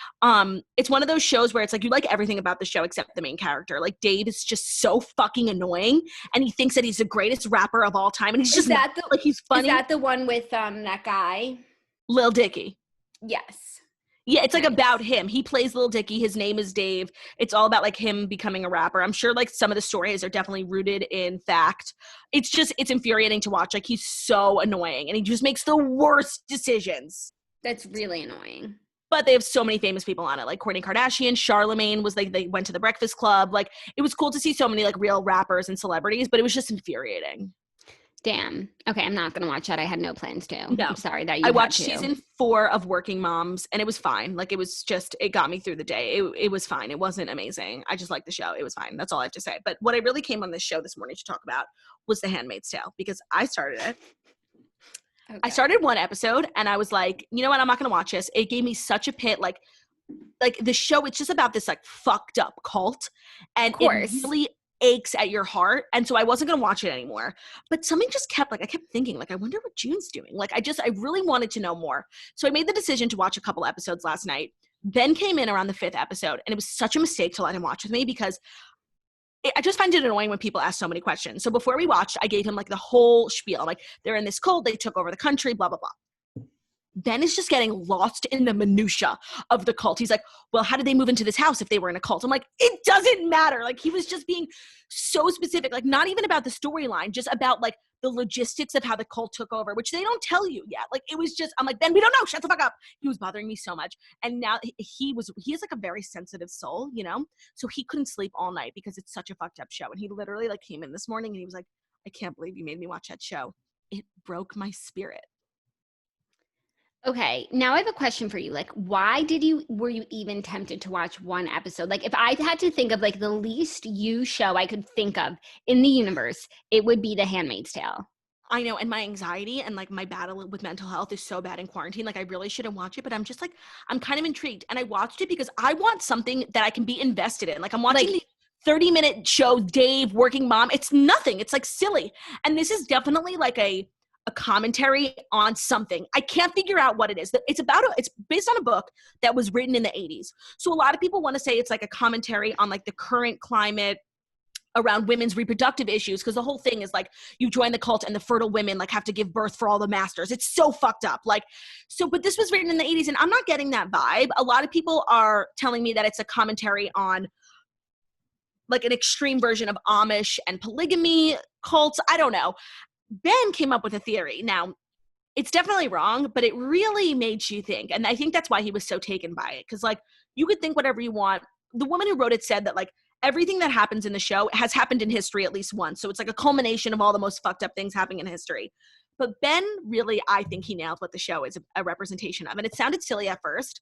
It's one of those shows where it's like you like everything about the show except the main character. Like, Dave is just so fucking annoying, and he thinks that he's the greatest rapper of all time, and he's just like, he's funny. Is that the one with that guy? Lil Dicky. Yes. Yeah, it's like about him. He plays Lil Dicky. His name is Dave. It's all about like him becoming a rapper. I'm sure like some of the stories are definitely rooted in fact. It's infuriating to watch. Like, he's so annoying and he just makes the worst decisions. That's really annoying. But they have so many famous people on it, like Kourtney Kardashian, Charlemagne was like, they went to the Breakfast Club. Like, it was cool to see so many like real rappers and celebrities, but it was just infuriating. Damn. Okay, I'm not going to watch that. I had no plans to. No. I'm sorry that you I watched had to. season 4 of Working Moms, and it was fine. Like, it got me through the day. It was fine. It wasn't amazing. I just liked the show. It was fine. That's all I have to say. But what I really came on this show this morning to talk about was The Handmaid's Tale, because I started it. Okay. I started one episode, and I was like, you know what? I'm not going to watch this. It gave me such a pit. Like the show, it's just about this like fucked up cult. And it really aches at your heart. And so I wasn't going to watch it anymore. But something just kept, like, I kept thinking, like, I wonder what June's doing. Like, I really wanted to know more. So I made the decision to watch a couple episodes last night. Ben came in around the 5th episode, and it was such a mistake to let him watch with me because I just find it annoying when people ask so many questions. So before we watched, I gave him like the whole spiel. Like, they're in this cult, they took over the country, blah, blah, blah. Ben is just getting lost in the minutia of the cult. He's like, well, how did they move into this house if they were in a cult? I'm like, it doesn't matter. Like, he was just being so specific, like not even about the storyline, just about like the logistics of how the cult took over, which they don't tell you yet. Like, it was just, I'm like, Ben, we don't know. Shut the fuck up. He was bothering me so much. And now he is like a very sensitive soul, you know? So he couldn't sleep all night because it's such a fucked up show. And he literally like came in this morning and he was like, I can't believe you made me watch that show. It broke my spirit. Okay, now I have a question for you. Like, why were you even tempted to watch one episode? Like, if I had to think of like the least you show I could think of in the universe, it would be The Handmaid's Tale. I know, and my anxiety and like my battle with mental health is so bad in quarantine. Like, I really shouldn't watch it, but I'm just like, I'm kind of intrigued. And I watched it because I want something that I can be invested in. Like, I'm watching the 30-minute show, Dave, working mom. It's nothing. It's like silly. And this is definitely like a commentary on something. I can't figure out what it is. It's based on a book that was written in the 80s. So a lot of people want to say it's like a commentary on like the current climate around women's reproductive issues, because the whole thing is like you join the cult and the fertile women like have to give birth for all the masters. It's so fucked up. Like, so, but this was written in the 80s and I'm not getting that vibe. A lot of people are telling me that it's a commentary on like an extreme version of Amish and polygamy cults. I don't know. Ben came up with a theory. Now, it's definitely wrong, but it really made you think. And I think that's why he was so taken by it. Because, like, you could think whatever you want. The woman who wrote it said that, like, everything that happens in the show has happened in history at least once. So it's like a culmination of all the most fucked up things happening in history. But Ben really, I think he nailed what the show is a representation of. And it sounded silly at first.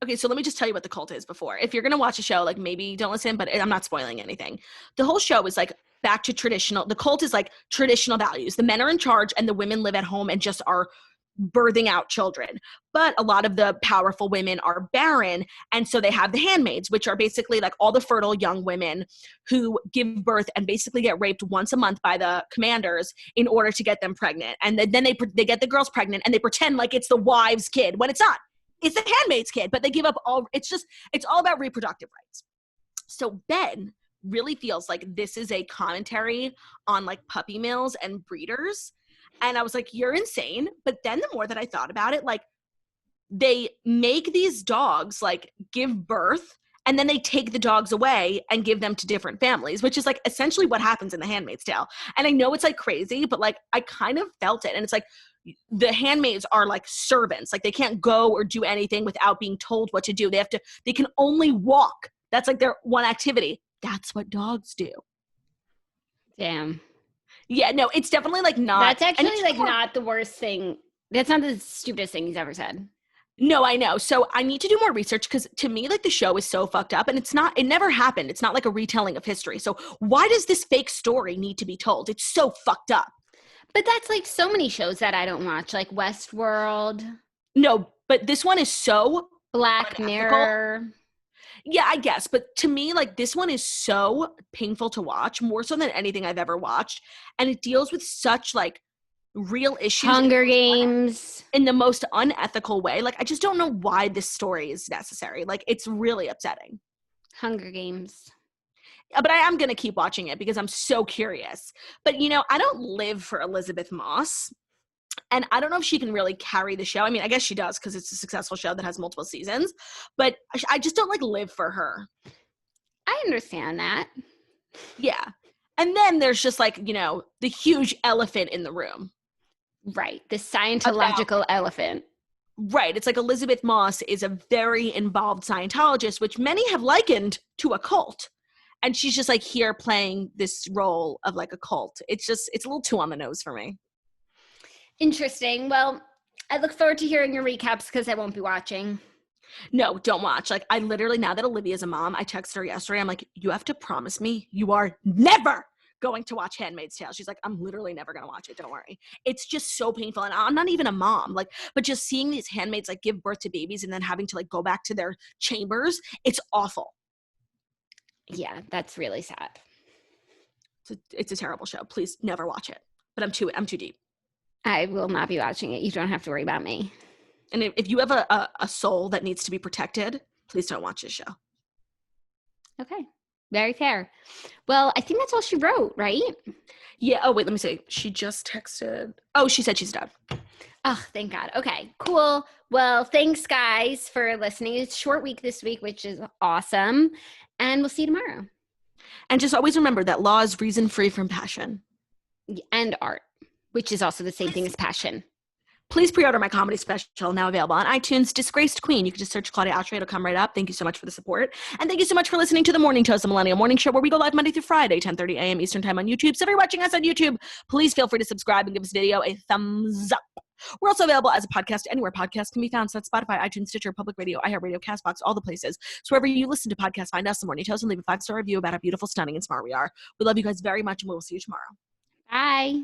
Okay, so let me just tell you what the cult is before. If you're going to watch a show, like, maybe don't listen, but I'm not spoiling anything. The whole show is like back to traditional. The cult is like traditional values. The men are in charge and the women live at home and just are birthing out children. But a lot of the powerful women are barren. And so they have the handmaids, which are basically like all the fertile young women who give birth and basically get raped once a month by the commanders in order to get them pregnant. And then they get the girls pregnant and they pretend like it's the wives' kid when it's not. It's the handmaid's kid, but they give up it's all about reproductive rights. So Ben really feels like this is a commentary on like puppy mills and breeders. And I was like, you're insane. But then the more that I thought about it, like they make these dogs like give birth and then they take the dogs away and give them to different families, which is like essentially what happens in The Handmaid's Tale. And I know it's like crazy, but like I kind of felt it. And it's like the handmaids are like servants. Like they can't go or do anything without being told what to do. They can only walk. That's like their one activity. That's what dogs do. Damn. Yeah, no, it's definitely like not. That's actually like not the worst thing. That's not the stupidest thing he's ever said. No, I know. So I need to do more research because to me, like the show is so fucked up and it never happened. It's not like a retelling of history. So why does this fake story need to be told? It's so fucked up. But that's like so many shows that I don't watch, like Westworld. No, but this one is so Black Mirror. Yeah, I guess. But to me, like this one is so painful to watch, more so than anything I've ever watched. And it deals with such like real issues. Hunger Games. In the most unethical way. Like, I just don't know why this story is necessary. Like, it's really upsetting. Hunger Games. But I am going to keep watching it because I'm so curious. But, you know, I don't live for Elizabeth Moss. And I don't know if she can really carry the show. I mean, I guess she does because it's a successful show that has multiple seasons. But I just don't, like, live for her. I understand that. Yeah. And then there's just, like, you know, the huge elephant in the room. Right. The Scientological elephant. Right. It's like Elizabeth Moss is a very involved Scientologist, which many have likened to a cult. And she's just like here playing this role of like a cult. It's a little too on the nose for me. Interesting. Well, I look forward to hearing your recaps because I won't be watching. No, don't watch. Like I literally, now that Olivia's a mom, I texted her yesterday. I'm like, you have to promise me you are never going to watch Handmaid's Tale. She's like, I'm literally never going to watch it. Don't worry. It's just so painful. And I'm not even a mom, like, but just seeing these handmaids like give birth to babies and then having to like go back to their chambers, it's awful. Yeah, that's really sad. It's a terrible show. Please never watch it. But I'm too deep. I will not be watching it. You don't have to worry about me. And if you have a soul that needs to be protected, please don't watch this show. Okay. Very fair. Well, I think that's all she wrote, right? Yeah. Oh, wait, let me see. She just texted. Oh, she said she's done. Oh, thank God. Okay, cool. Well, thanks, guys, for listening. It's a short week this week, which is awesome. And we'll see you tomorrow. And just always remember that law is reason free from passion. And art, which is also the same thing as passion. Please pre-order my comedy special, now available on iTunes, Disgraced Queen. You can just search Claudia Oshry. It'll come right up. Thank you so much for the support. And thank you so much for listening to The Morning Toast, the Millennial Morning Show, where we go live Monday through Friday, 10:30 a.m. Eastern Time on YouTube. So if you're watching us on YouTube, please feel free to subscribe and give this video a thumbs up. We're also available as a podcast anywhere podcasts can be found. So that's Spotify, iTunes, Stitcher, Public Radio, iHeartRadio, CastBox, all the places. So wherever you listen to podcasts, find us, The Morning Toast, and leave a 5-star review about how beautiful, stunning, and smart we are. We love you guys very much, and we will see you tomorrow. Bye.